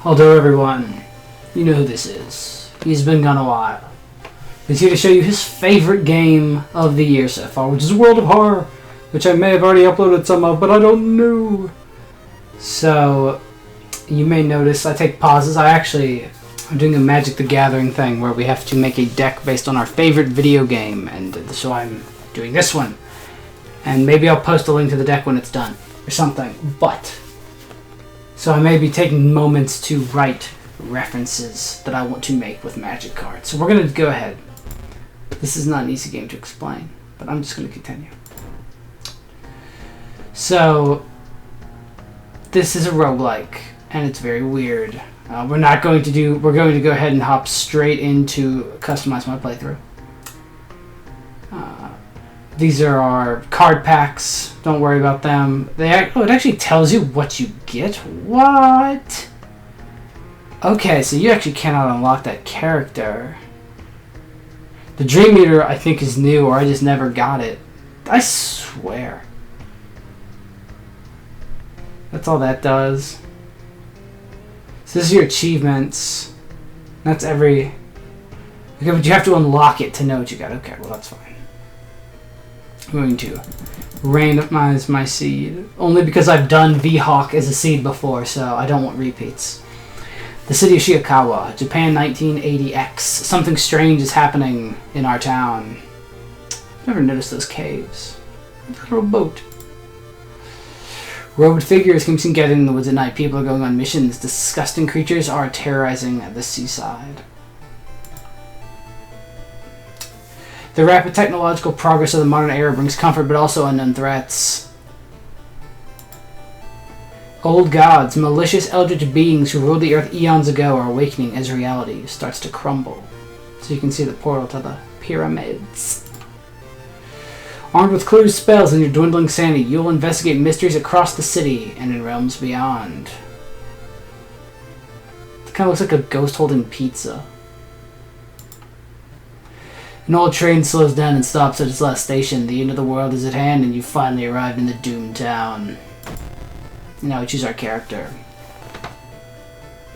Although everyone, you know who this is. He's been gone a while. He's here to show you his favorite game of the year so far, which is World of Horror, which I may have already uploaded some of, but I don't know. So, you may notice I take pauses. I'm doing a Magic the Gathering thing where we have to make a deck based on our favorite video game, and so I'm doing this one. And maybe I'll post a link to the deck when it's done, or something. So I may be taking moments to write references that I want to make with Magic cards. So we're going to go ahead. This is not an easy game to explain, but I'm just going to continue. So, this is a roguelike, and it's very weird. We're going to go ahead and hop straight into customize my playthrough. These are our card packs. Don't worry about them. It actually tells you what you get. What? Okay, so you actually cannot unlock that character. The Dream Meter, I think, is new, or I just never got it. I swear. That's all that does. So this is your achievements. That's every... Okay, but you have to unlock it to know what you got. Okay, well that's fine. I'm going to randomize my seed. Only because I've done V-Hawk as a seed before, so I don't want repeats. The city of Shiikawa, Japan 1980X. Something strange is happening in our town. Never noticed those caves. A little boat. Robed figures can be seen gathering in the woods at night. People are going on missions. Disgusting creatures are terrorizing the seaside. The rapid technological progress of the modern era brings comfort but also unknown threats. Old gods, malicious eldritch beings who ruled the earth eons ago, are awakening as reality starts to crumble. So you can see the portal to the pyramids. Armed with clues, spells, and your dwindling sanity, you'll investigate mysteries across the city and in realms beyond. It kind of looks like a ghost holding pizza. An old train slows down and stops at its last station. The end of the world is at hand, and you finally arrived in the doomed town. Now we choose our character.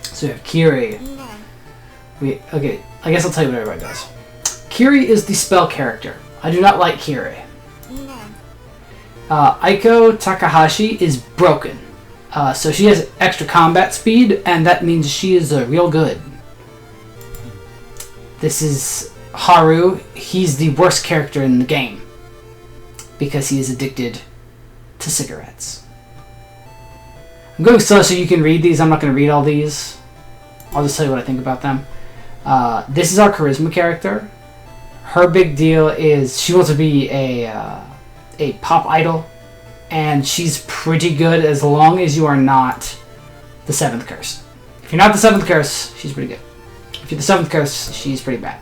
So we have Kiri. Okay, I guess I'll tell you what everybody does. Kiri is the spell character. I do not like Kiri. Aiko Takahashi is broken. So she has extra combat speed, and that means she is real good. This is Haru. He's the worst character in the game because he is addicted to cigarettes. I'm going slow so you can read these. I'm not going to read all these. I'll just tell you what I think about them. This is our charisma character. Her big deal is she wants to be a pop idol, and she's pretty good as long as you are not the 7th curse. If you're not the 7th curse, she's pretty good. If you're the 7th curse, she's pretty bad.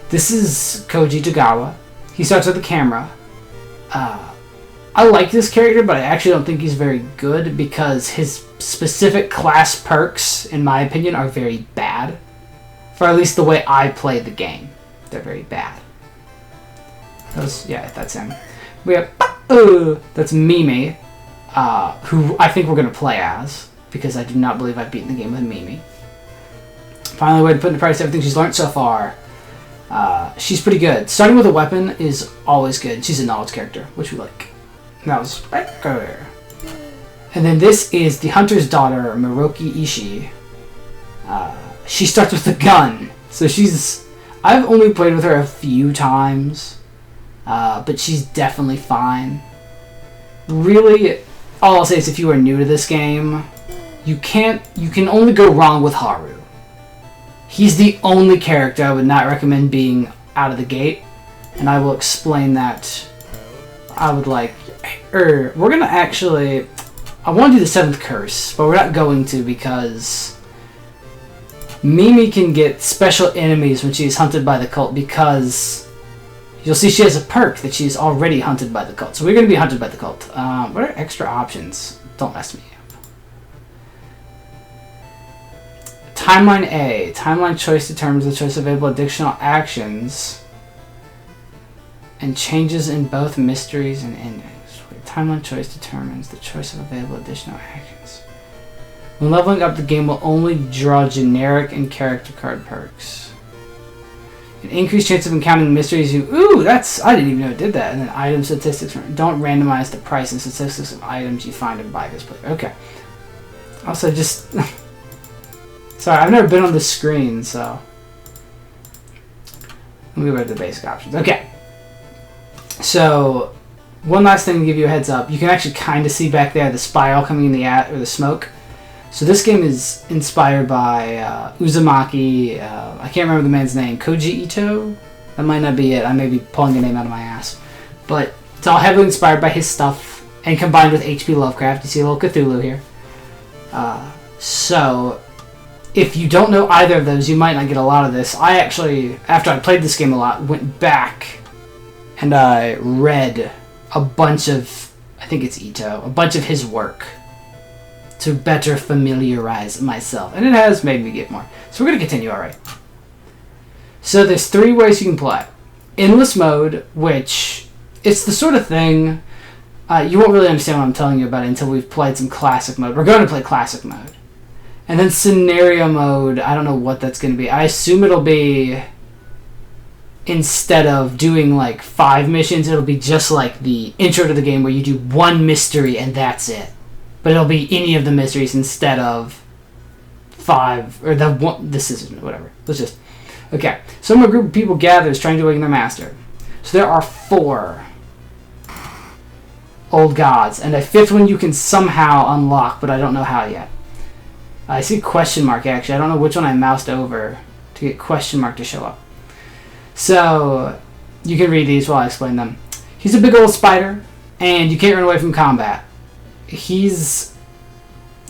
This is Koji Tagawa. He starts with the camera. I like this character, but I actually don't think he's very good because his specific class perks, in my opinion, are very bad. For at least the way I play the game. They're very bad. Yeah, that's him. We have that's Mimi, who I think we're going to play as, because I do not believe I've beaten the game with Mimi. Finally, way to put into practice everything she's learned so far. She's pretty good. Starting with a weapon is always good. She's a knowledge character, which we like. That was Becker. And then this is the hunter's daughter, Miroki Ishii. She starts with a gun. So I've only played with her a few times, but she's definitely fine. Really, all I'll say is if you are new to this game, you can only go wrong with Haru. He's the only character I would not recommend being out of the gate, and I will explain that. I would like... we're going to actually... I want to do the 7th curse, but we're not going to because Mimi can get special enemies when she is hunted by the cult, because you'll see she has a perk that she's already hunted by the cult. So we're going to be hunted by the cult. What are extra options? Don't mess me up. Timeline A. Timeline choice determines the choice of available additional actions and changes in both mysteries and endings. Timeline choice determines the choice of available additional actions. When leveling up, the game will only draw generic and character card perks. An increased chance of encountering mysteries. Ooh, that's... I didn't even know it did that. And then item statistics. Don't randomize the price and statistics of items you find and buy this place. Okay. Also, just... Sorry, I've never been on this screen, so... Let me go back to the basic options. Okay. So, one last thing to give you a heads up. You can actually kind of see back there the spiral coming in the or the smoke. So this game is inspired by Uzumaki. I can't remember the man's name. Koji Ito? That might not be it. I may be pulling a name out of my ass. But it's all heavily inspired by his stuff and combined with H.P. Lovecraft. You see a little Cthulhu here. So, if you don't know either of those, you might not get a lot of this. I actually, after I played this game a lot, went back and I read a bunch of, I think it's Ito, a bunch of his work to better familiarize myself. And it has made me get more. So we're going to continue, alright. So there's 3 ways you can play. Endless mode, which it's the sort of thing you won't really understand what I'm telling you about it until we've played some classic mode. We're going to play classic mode. And then scenario mode, I don't know what that's going to be. I assume it'll be, instead of doing like 5 missions, it'll be just like the intro to the game where you do 1 mystery and that's it. But it'll be any of the mysteries instead of 5, or the one, this isn't, whatever. Let's just, okay. So a group of people gathers trying to awaken their master. So there are 4 old gods, and a 5th one you can somehow unlock, but I don't know how yet. I see question mark, actually. I don't know which one I moused over to get question mark to show up. So, you can read these while I explain them. He's a big old spider, and you can't run away from combat. The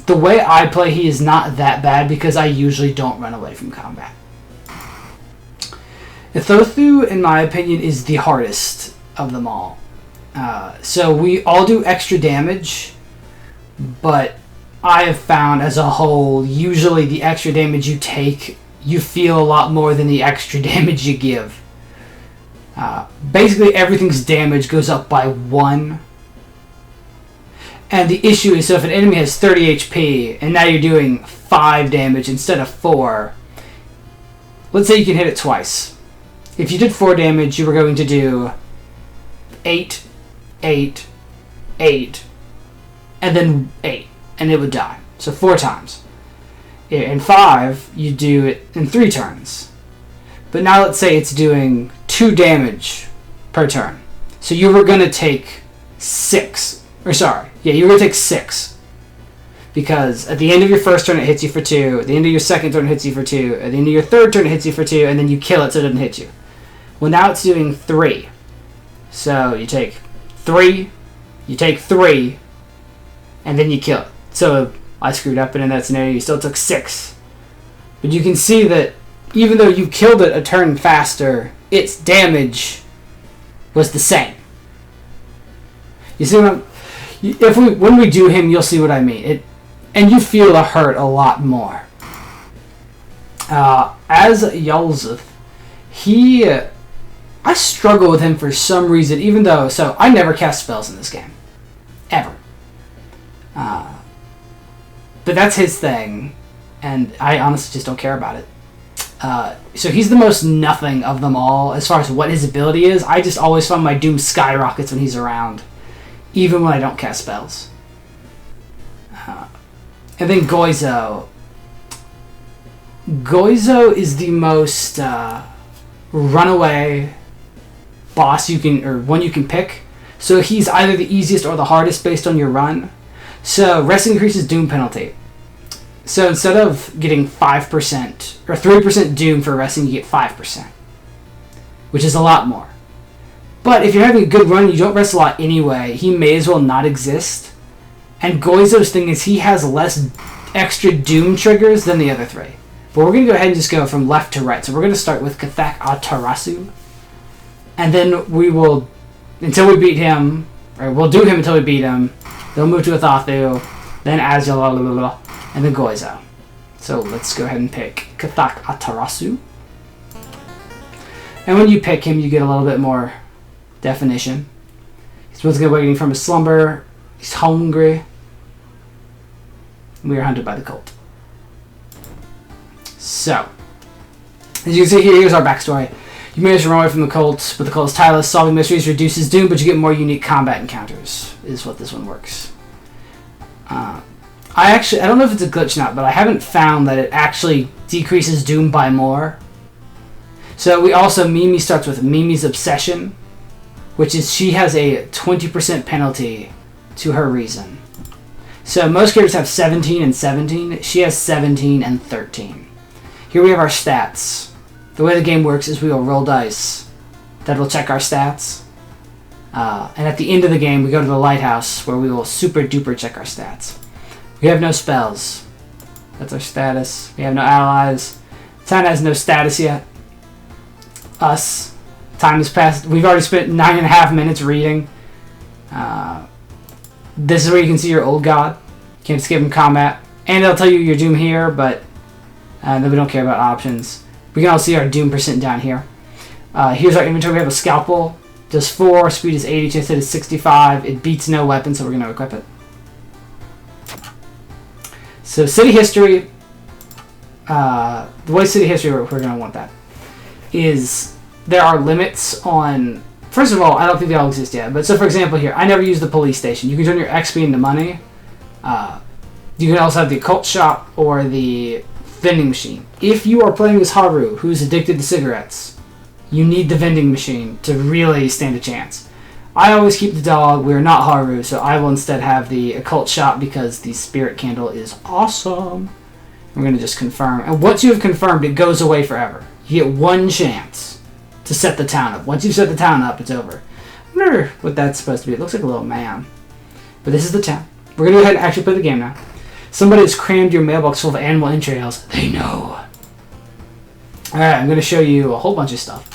way I play, he is not that bad because I usually don't run away from combat. Ithothu, in my opinion, is the hardest of them all. So we all do extra damage, but I have found as a whole, usually the extra damage you take, you feel a lot more than the extra damage you give. Basically everything's damage goes up by 1. And the issue is, so if an enemy has 30 HP, and now you're doing 5 damage instead of 4, let's say you can hit it twice. If you did 4 damage, you were going to do 8, 8, 8, and then 8, and it would die. So 4 times. In 5, you do it in 3 turns. But now let's say it's doing 2 damage per turn. So you were going to take 6. Or sorry, yeah, you were going to take 6. Because at the end of your first turn it hits you for 2, at the end of your second turn it hits you for 2, at the end of your third turn it hits you for 2, and then you kill it so it doesn't hit you. Well, now it's doing 3. So you take 3, you take 3, and then you kill it. So I screwed up, and in that scenario you still took 6. But you can see that even though you killed it a turn faster, its damage was the same. You see what I'm... when we do him, you'll see what I mean. And you feel the hurt a lot more. As Yalzeth, I struggle with him for some reason, even though... So, I never cast spells in this game. Ever. But that's his thing, and I honestly just don't care about it. So he's the most nothing of them all as far as what his ability is. I just always find my doom skyrockets when he's around, even when I don't cast spells. And then Goizo. Goizo is the most runaway boss one you can pick. So he's either the easiest or the hardest based on your run. So rest increases doom penalty. So instead of getting 5% or 3% doom for resting, you get 5%, which is a lot more. But if you're having a good run, you don't rest a lot anyway, he may as well not exist. And Goizo's thing is he has less extra doom triggers than the other 3. But we're going to go ahead and just go from left to right. So we're going to start with Kathak Atarasu. And then we will, until we beat him, or we'll do him until we beat him. Then we'll move to Athathu, then Azul, and then Goizo. So let's go ahead and pick Kathak Atarasu. And when you pick him, you get a little bit more definition. He's once again awakening from his slumber. He's hungry. and we are hunted by the cult. So, as you can see here, here's our backstory. You manage to run away from the cult, but the cult is tireless. Solving mysteries reduces doom, but you get more unique combat encounters, is what this one works. I don't know if it's a glitch or not, but I haven't found that it actually decreases doom by more. So we also, Mimi starts with Mimi's Obsession, which is she has a 20% penalty to her reason. So most characters have 17 and 17. She has 17 and 13. Here we have our stats. The way the game works is we will roll dice that will check our stats. And at the end of the game, we go to the lighthouse where we will super duper check our stats. We have no spells. That's our status. We have no allies. Town has no status yet. Us. Time has passed. We've already spent 9.5 minutes reading. This is where you can see your old god. Can't skip in combat. And it'll tell you your doom here, but then we don't care about options. We can also see our doom percent down here. Here's our inventory. We have a scalpel. Does 4. Speed is 80. Chance hit is 65. It beats no weapon, so we're going to equip it. So city history. The way city history, we're going to want that, is there are limits on... First of all, I don't think they all exist yet. But so, for example, here, I never use the police station. You can turn your XP into money. You can also have the occult shop or the vending machine. If you are playing as Haru, who's addicted to cigarettes, you need the vending machine to really stand a chance. I always keep the dog. We're not Haru, so I will instead have the occult shop because the spirit candle is awesome. We're going to just confirm. And once you have confirmed, it goes away forever. You get one chance to set the town up. Once you set the town up, it's over. I wonder what that's supposed to be. It looks like a little man. But this is the town. We're going to go ahead and actually play the game now. Somebody has crammed your mailbox full of animal entrails. They know. Alright, I'm going to show you a whole bunch of stuff.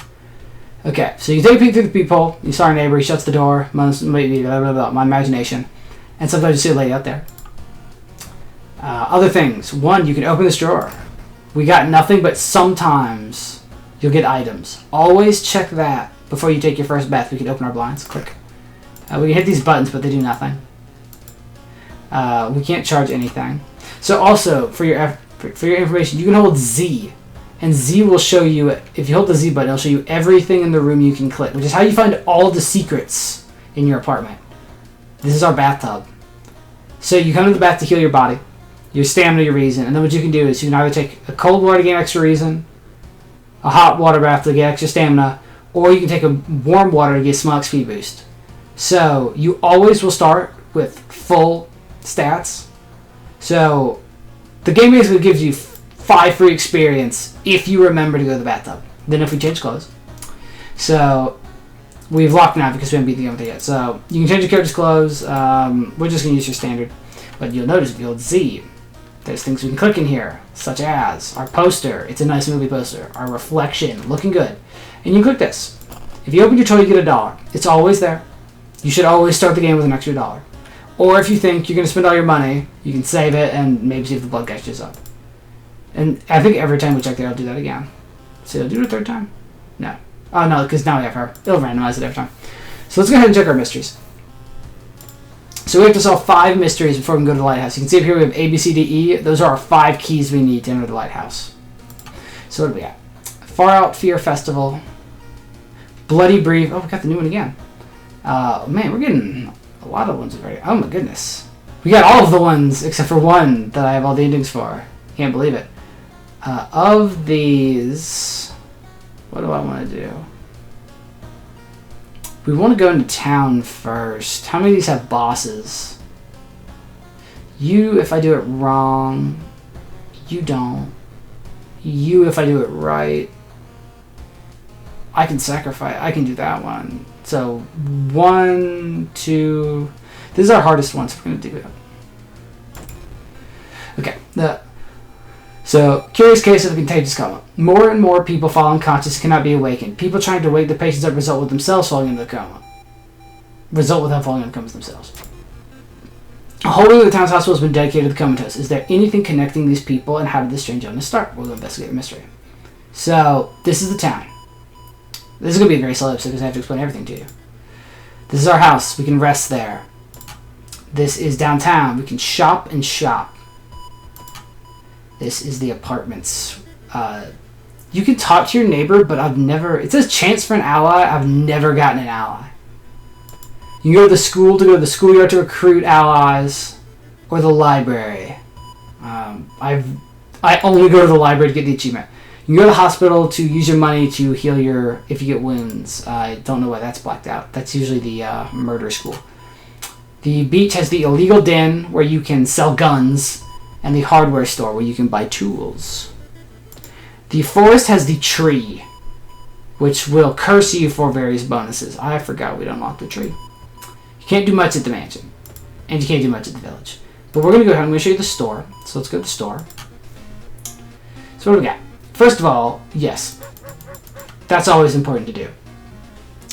Okay, so you take a peek through the peephole. You saw our neighbor. He shuts the door. My imagination. And sometimes you see a lady out there. Other things. One, you can open this drawer. We got nothing, but sometimes you'll get items. Always check that before you take your first bath. We can open our blinds. Click. We can hit these buttons, but they do nothing. We can't charge anything. So also, for your information, you can hold Z. And Z will show you, if you hold the Z button, it'll show you everything in the room you can click, which is how you find all the secrets in your apartment. This is our bathtub. So you come to the bath to heal your body, your stamina, your reason, and then what you can do is you can either take a cold water to gain extra reason, a hot water bath to get extra stamina, or you can take a warm water to get small XP boost. So you always will start with full stats. So the game basically gives you 5 free experience if you remember to go to the bathtub. Then if we change clothes. So we've locked now because we haven't beat the game with it yet. So you can change your character's clothes. We're just going to use your standard. But you'll notice if you hold Z, there's things we can click in here, such as our poster. It's a nice movie poster. Our reflection, looking good. And you click this. If you open your toy, you get $1. It's always there. You should always start the game with an extra $1. Or if you think you're going to spend all your money, you can save it and maybe see if the blood catches up. And I think every time we check there, I'll do that again. So you'll do it a third time? No. Oh, no, because now we have her. It'll randomize it every time. So let's go ahead and check our mysteries. So we have to solve 5 mysteries before we can go to the lighthouse. You can see up here we have A, B, C, D, E. Those are our 5 keys we need to enter the lighthouse. So what do we got? Far Out Fear Festival. Bloody Brief. Oh, we got the new one again. Man, we're getting a lot of ones already. Oh, my goodness. We got all of the ones except for one that I have all the endings for. Can't believe it. Of these, what do I want to do? We want to go into town first. How many of these have bosses? You, if I do it wrong. You don't. You, if I do it right. I can sacrifice. I can do that one. So, 1, 2. This is our hardest one, so we're going to do it. Okay. So, curious case of the contagious coma. More and more people fall unconscious and cannot be awakened. People trying to wake the patients up result with themselves falling into the coma. Result with them falling into comas themselves. A whole wing of the town's hospital has been dedicated to the comatose. Is there anything connecting these people, and how did this strange illness start? We'll investigate the mystery. So, this is the town. This is going to be a very slow episode because I have to explain everything to you. This is our house. We can rest there. This is downtown. We can shop and shop. This is the apartments. You can talk to your neighbor, but I've never... It says chance for an ally. I've never gotten an ally. You can go to the school to go to the schoolyard to recruit allies, or the library. I only go to the library to get the achievement. You can go to the hospital to use your money to heal if you get wounds. I don't know why that's blacked out. That's usually the murder school. The beach has the illegal den where you can sell guns, and the hardware store where you can buy tools. The forest has the tree, which will curse you for various bonuses. I forgot we'd unlocked the tree. You can't do much at the mansion, and you can't do much at the village. But we're going to go ahead and I'm going to show you the store. So let's go to the store. So what do we got? First of all, yes, that's always important to do.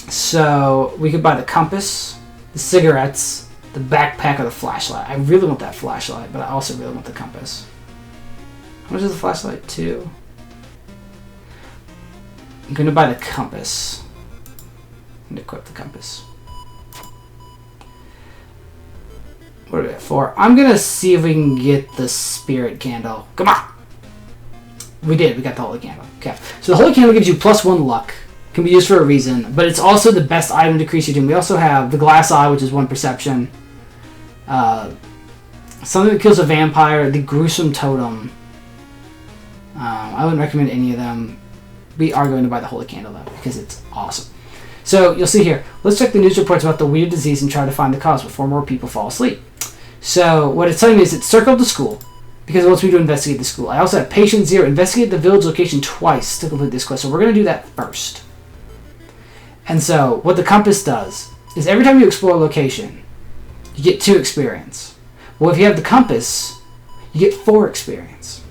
So we could buy the compass, the cigarettes, the backpack, or the flashlight. I really want that flashlight, but I also really want the compass. How much is the flashlight too? I'm going to buy the compass and equip the compass. What are we at for? I'm going to see if we can get the spirit candle. Come on! We did. We got the holy candle. Okay. So the holy candle gives you +1 luck. Can be used for a reason, but it's also the best item to decrease your doom. We also have the glass eye, which is 1 perception. Something that kills a vampire. The gruesome totem. I wouldn't recommend any of them. We are going to buy the holy candle though, because it's awesome. So you'll see here. Let's check the news reports about the weird disease and try to find the cause before more people fall asleep. So what it's telling me is it's circled the school, because it wants me to investigate the school. I also have patient 0. Investigate the village location twice to complete this quest. So we're going to do that first. And so what the compass does is every time you explore a location, you get 2 experience. Well, if you have the compass, you get 4 experience.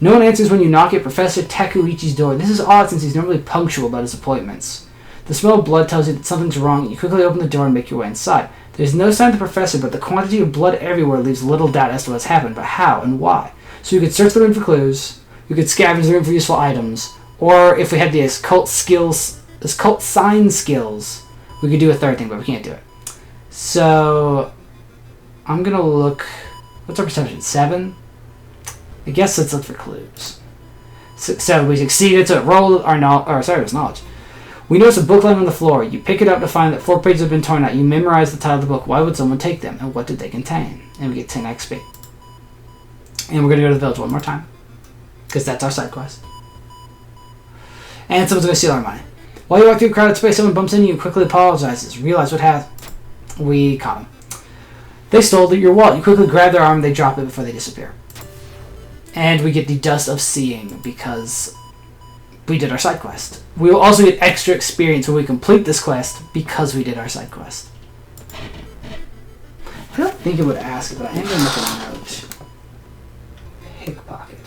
No one answers when you knock at Professor Takuichi's door. This is odd since he's normally punctual about his appointments. The smell of blood tells you that something's wrong. You quickly open the door and make your way inside. There's no sign of the professor, but the quantity of blood everywhere leaves little doubt as to what's happened, but how and why. So you could search the room for clues, you could scavenge the room for useful items, or if we had the occult sign skills, we could do a third thing, but we can't do it. So I'm gonna look. What's our perception? 7? I guess let's look for clues. So we succeeded, so roll our knowledge. It was knowledge. We notice a book lying on the floor. You pick it up to find that 4 pages have been torn out. You memorize the title of the book. Why would someone take them? And what did they contain? And we get 10 XP. And we're going to go to the village one more time, because that's our side quest. And someone's going to steal our money. While you walk through a crowded space, someone bumps into you and quickly apologizes. Realize what has... We caught them. They stole your wallet. You quickly grab their arm and they drop it before they disappear. And we get the Dust of Seeing, because we did our side quest. We will also get extra experience when we complete this quest because we did our side quest. I don't think it would ask it, but I am going to look at a note. Pickpocket.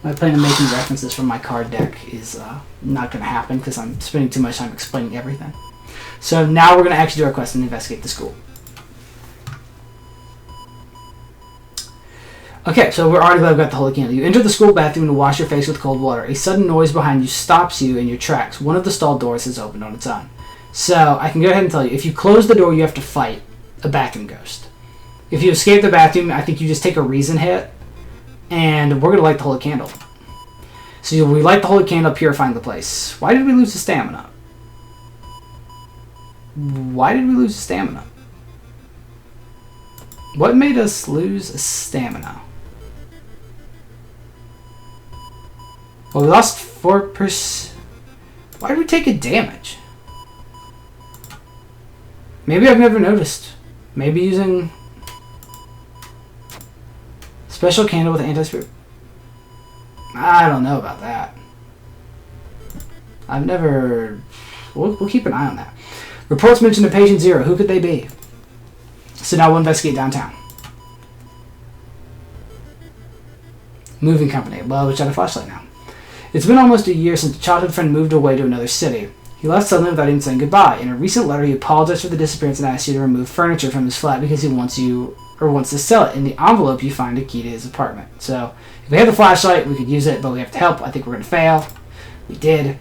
My plan of making references from my card deck is not going to happen because I'm spending too much time explaining everything. So now we're going to actually do our quest and investigate the school. Okay, so we're already glad we got the holy candle. You enter the school bathroom to wash your face with cold water. A sudden noise behind you stops you in your tracks. One of the stall doors has opened on its own. So I can go ahead and tell you, if you close the door, you have to fight a bathroom ghost. If you escape the bathroom, I think you just take a reason hit, and we're going to light the holy candle. So we light the holy candle, purifying the place. Why did we lose the stamina? Why did we lose the stamina? What made us lose stamina? Well, we lost 4%. Why did we take a damage? Maybe I've never noticed. Maybe using special candle with anti-spirit. I don't know about that. I've never... We'll keep an eye on that. Reports mention a patient 0. Who could they be? So now we'll investigate downtown. Moving company. Well, we got a flashlight now. It's been almost a year since a childhood friend moved away to another city. He left suddenly without even saying goodbye. In a recent letter, he apologized for the disappearance and asked you to remove furniture from his flat because he wants to sell it. In the envelope, you find a key to his apartment. So if we had the flashlight, we could use it, but we have to help. I think we're going to fail. We did.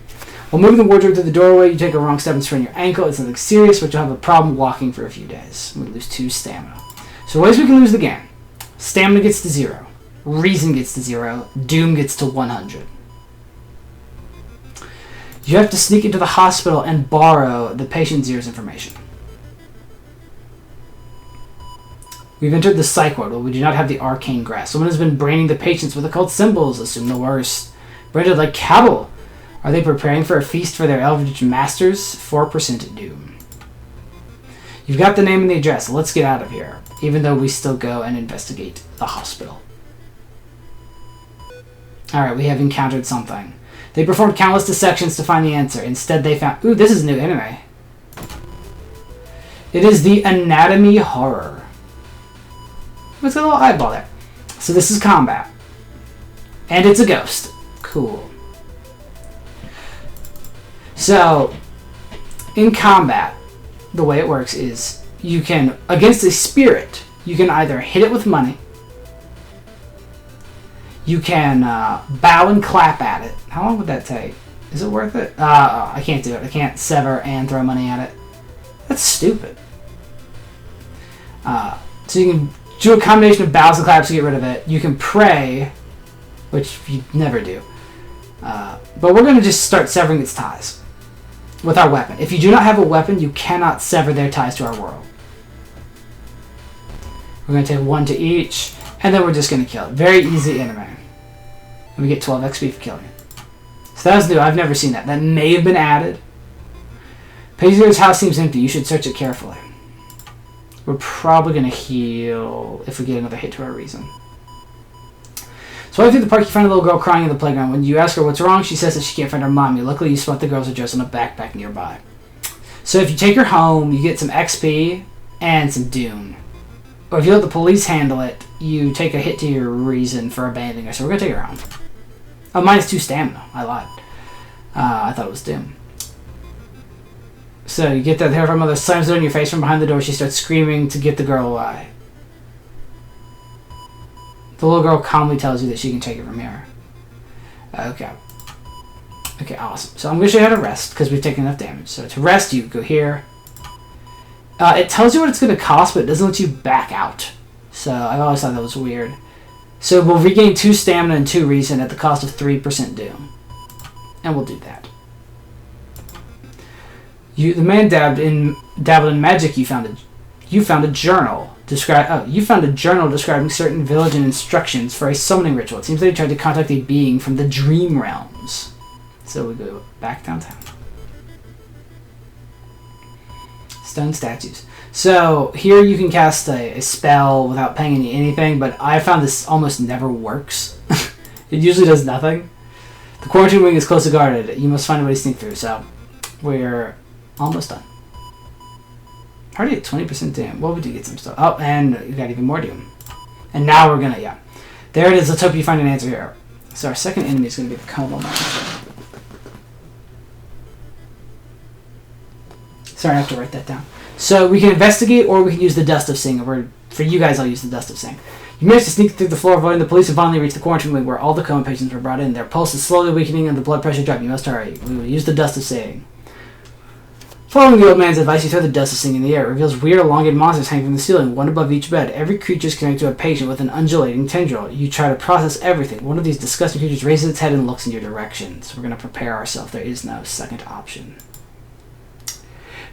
While moving the wardrobe through the doorway, you take a wrong step and sprain your ankle. It's nothing serious, but you'll have a problem walking for a few days. We lose 2 stamina. So ways we can lose the game. Stamina gets to 0. Reason gets to 0. Doom gets to 100. You have to sneak into the hospital and borrow the patient's ear's information. We've entered the psych ward, but we do not have the arcane grasp. Someone has been braining the patients with occult symbols. Assume the worst. Branded like cattle. Are they preparing for a feast for their eldritch masters? 4% doom. You've got the name and the address. Let's get out of here. Even though we still go and investigate the hospital. Alright, we have encountered something. They performed countless dissections to find the answer. Instead, they found... Ooh, this is a new anime. It is the Anatomy Horror. It's got a little eyeball there. So this is combat. And it's a ghost. Cool. So, in combat, the way it works is you can, against a spirit, you can either hit it with money, you can bow and clap at it. How long would that take? Is it worth it? I can't do it. I can't sever and throw money at it. That's stupid. So you can do a combination of bows and claps to get rid of it. You can pray, which you never do. But we're going to just start severing its ties with our weapon. If you do not have a weapon, you cannot sever their ties to our world. We're going to take 1 to each, and then we're just going to kill it. Very easy anime. And we get 12 XP for killing it. So that was new. I've never seen that. That may have been added. Paisley's house seems empty. You should search it carefully. We're probably going to heal if we get another hit to our reason. So while through the park, you find a little girl crying in the playground. When you ask her what's wrong, she says that she can't find her mommy. Luckily, you spot the girl's address on a backpack nearby. So if you take her home, you get some XP and some doom. Or if you let the police handle it, you take a hit to your reason for abandoning her. So we're going to take her home. Oh, -2 stamina. I lied. I thought it was doom. So you get that her mother slams it in your face from behind the door. She starts screaming to get the girl away. The little girl calmly tells you that she can take it from here. Okay. Okay, awesome. So I'm going to show you how to rest, because we've taken enough damage. So to rest, you go here. It tells you what it's going to cost, but it doesn't let you back out. So I always thought that was weird. So we'll regain 2 stamina and 2 reason at the cost of 3% doom. And we'll do that. The man dabbled in magic. You found a journal. You found a journal describing certain village and instructions for a summoning ritual. It seems they tried to contact a being from the dream realms. So we go back downtown. Stone statues. So here you can cast a spell without paying anything, but I found this almost never works. It usually does nothing. The quarantine wing is closely guarded. You must find a way to sneak through. So we're almost done. Already at 20% doom. Well, we did get some stuff. Oh, and you got even more doom. And now we're gonna, yeah. There it is. Let's hope you find an answer here. So our second enemy is gonna be the Como monster. Sorry, I have to write that down. So we can investigate, or we can use the Dust of Sing. Or for you guys, I'll use the Dust of Sing. You manage to sneak through the floor, avoiding the police, and finally reach the quarantine wing where all the coma patients were brought in. Their pulse is slowly weakening and the blood pressure dropping. You must hurry. We will use the Dust of Sing. Following the old man's advice, you throw the Dust of Sing in the air. It reveals weird, elongated monsters hanging from the ceiling, one above each bed. Every creature is connected to a patient with an undulating tendril. You try to process everything. One of these disgusting creatures raises its head and looks in your direction. So we're going to prepare ourselves. There is no second option.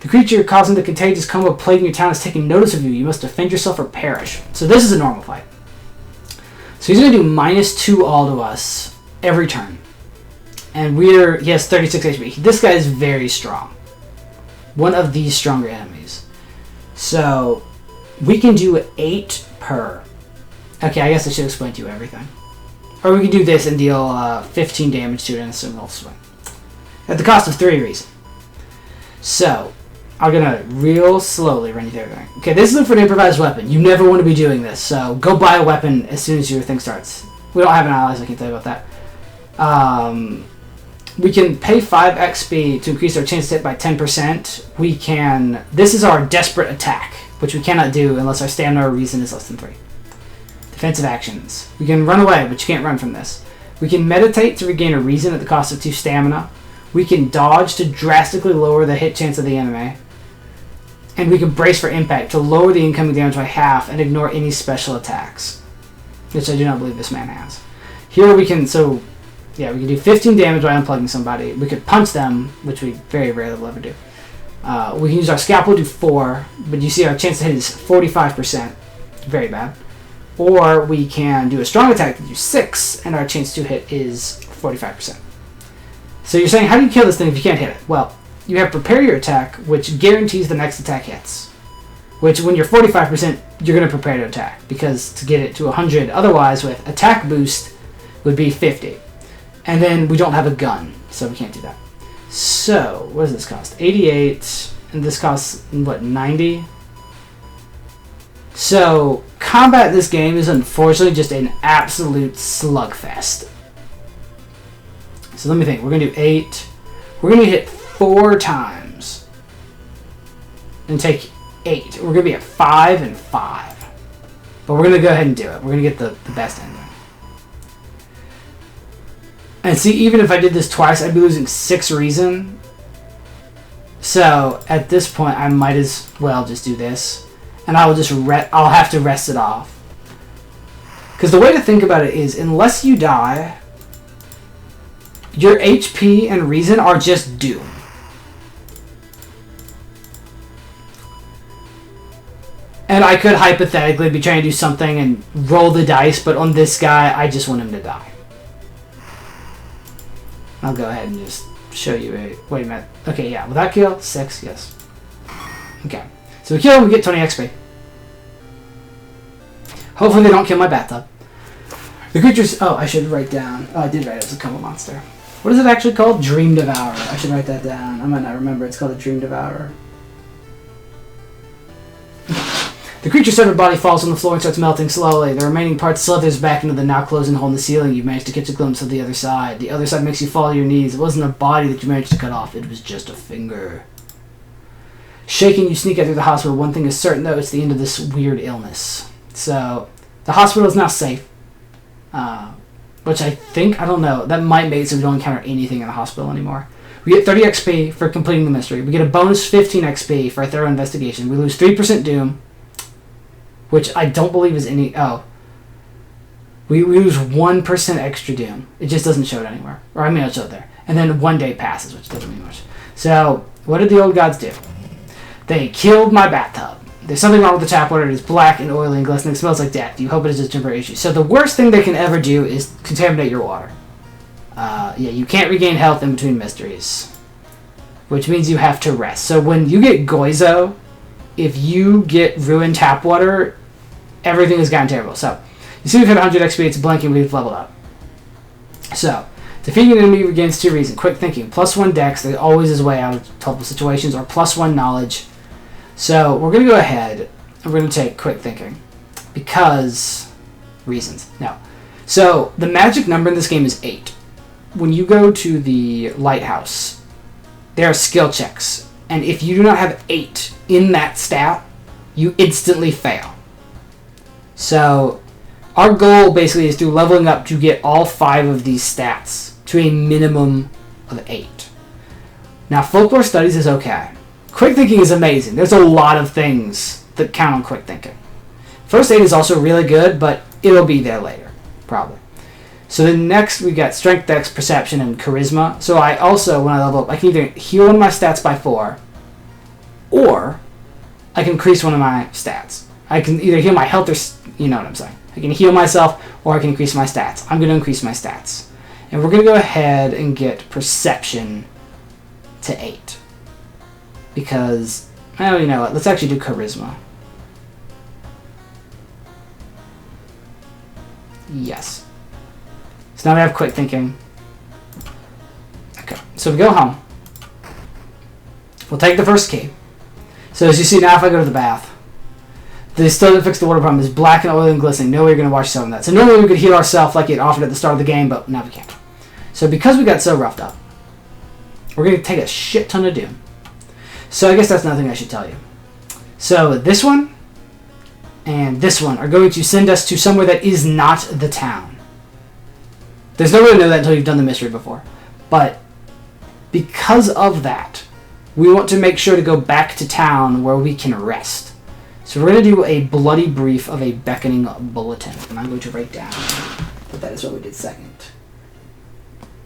The creature causing the contagious coma plaguing your town is taking notice of you. You must defend yourself or perish. So this is a normal fight. So he's going to do -2 all to us every turn. And he has 36 HP. This guy is very strong. One of the stronger enemies. So we can do 8 per. Okay, I guess I should explain to you everything. Or we can do this and deal 15 damage to it in a single swing. At the cost of 3 reason. So I'm going to real slowly run you through everything. Okay, this isn't for an improvised weapon. You never want to be doing this. So go buy a weapon as soon as your thing starts. We don't have an allies, I can tell you about that. We can pay 5 XP to increase our chance to hit by 10%. We can... This is our desperate attack, which we cannot do unless our stamina or reason is less than 3. Defensive actions. We can run away, but you can't run from this. We can meditate to regain a reason at the cost of 2 stamina. We can dodge to drastically lower the hit chance of the enemy. And we can brace for impact to lower the incoming damage by half and ignore any special attacks. which I do not believe this man has. Here we can, so, yeah, we can do 15 damage by unplugging somebody. We could punch them, which we very rarely will ever do. We can use our scalpel to do 4, but you see our chance to hit is 45%. Very bad. Or we can do a strong attack to do 6, and our chance to hit is 45%. So you're saying, how do you kill this thing if you can't hit it? Well, you have prepare your attack, which guarantees the next attack hits. Which, when you're 45%, you're going to prepare to attack, because to get it to 100, otherwise with attack boost would be 50. And then we don't have a gun, so we can't do that. So, what does this cost? 88, and this costs, what, 90? So, combat in this game is unfortunately just an absolute slugfest. So let me think. We're going to do 8. We're going to hit 4 times. And take 8. We're going to be at 5 and 5. But we're going to go ahead and do it. We're going to get the best ending. And see, even if I did this twice, I'd be losing 6 reason. So, at this point, I might as well just do this. And I will just I'll have to rest it off. Because the way to think about it is, unless you die, your HP and reason are just doom. And I could hypothetically be trying to do something and roll the dice, but on this guy, I just want him to die. I'll go ahead and just show you a... Wait a minute. Okay, yeah. Will that kill? 6? Yes. Okay. So we kill him, we get 20 XP. Hopefully they don't kill my bathtub. The creatures... Oh, I should write down... Oh, I did write it as a combo monster. What is it actually called? Dream Devourer. I should write that down. I might not remember. It's called a Dream Devourer. The creature's severed body falls on the floor and starts melting slowly. The remaining part slithers back into the now closing hole in the ceiling. You manage to catch a glimpse of the other side. The other side makes you fall to your knees. It wasn't a body that you managed to cut off. It was just a finger. Shaking, you sneak out through the hospital. One thing is certain, though. It's the end of this weird illness. So, the hospital is now safe. Which I think, I don't know, that might make it so we don't encounter anything in the hospital anymore. We get 30 XP for completing the mystery. We get a bonus 15 XP for a thorough investigation. We lose 3% doom, which I don't believe is any... Oh. We lose 1% extra doom. It just doesn't show it anywhere. Or I mean, it'll show it there. And then 1 day passes, which doesn't mean much. So, what did the old gods do? They killed my bathtub. There's something wrong with the tap water. It is black and oily and glistening. It smells like death. You hope it is just a temporary issue. So the worst thing they can ever do is contaminate your water. Yeah, you can't regain health in between mysteries. Which means you have to rest. So when you get Goizo, if you get ruined tap water, everything has gotten terrible. So, you see we've had 100 XP. It's blinking. We've leveled up. So, defeating an enemy regains 2 reason. Quick thinking. +1 dex. There always is a way out of trouble situations. Or +1 knowledge. So, we're going to go ahead and we're going to take quick thinking. Because... reasons. No. So, the magic number in this game is 8. When you go to the lighthouse, there are skill checks. And if you do not have 8 in that stat, you instantly fail. So, our goal basically is through leveling up to get all 5 of these stats to a minimum of 8. Now, folklore studies is okay. Quick thinking is amazing. There's a lot of things that count on quick thinking. First aid is also really good, but it'll be there later, probably. So then next we got strength, dex, perception, and charisma. So I also, when I level up, I can either heal one of my stats by 4, or I can increase one of my stats. I can either heal my health or, you know what I'm saying. I can heal myself, or I can increase my stats. I'm going to increase my stats. And we're going to go ahead and get perception to 8. Because, oh, you know what, let's actually do charisma. Yes. So now we have quick thinking. Okay, so we go home. We'll take the first key. So as you see now, if I go to the bath, they still didn't fix the water problem. It's black and oily and glistening. No way you're going to wash yourself in that. So normally we could heal ourselves like it offered at the start of the game, but now we can't. So because we got so roughed up, we're going to take a shit ton of doom. So I guess that's nothing I should tell you. So this one and this one are going to send us to somewhere that is not the town. There's no way to know that until you've done the mystery before. But because of that, we want to make sure to go back to town where we can rest. So we're going to do a bloody brief of a beckoning bulletin. And I'm going to write down that that is what we did second.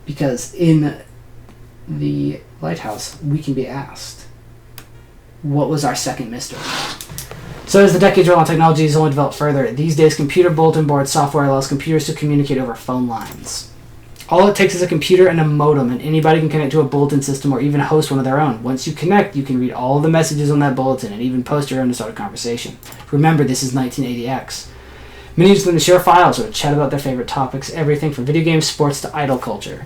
Because in the lighthouse, we can be asked, what was our second mystery? So as the decades roll on, technology has only developed further. These days, computer bulletin board software allows computers to communicate over phone lines. All it takes is a computer and a modem, and anybody can connect to a bulletin system or even host one of their own. Once you connect, you can read all of the messages on that bulletin and even post your own to start a conversation. Remember, this is 1980X. Many use them to share files or chat about their favorite topics, everything from video games, sports, to idol culture.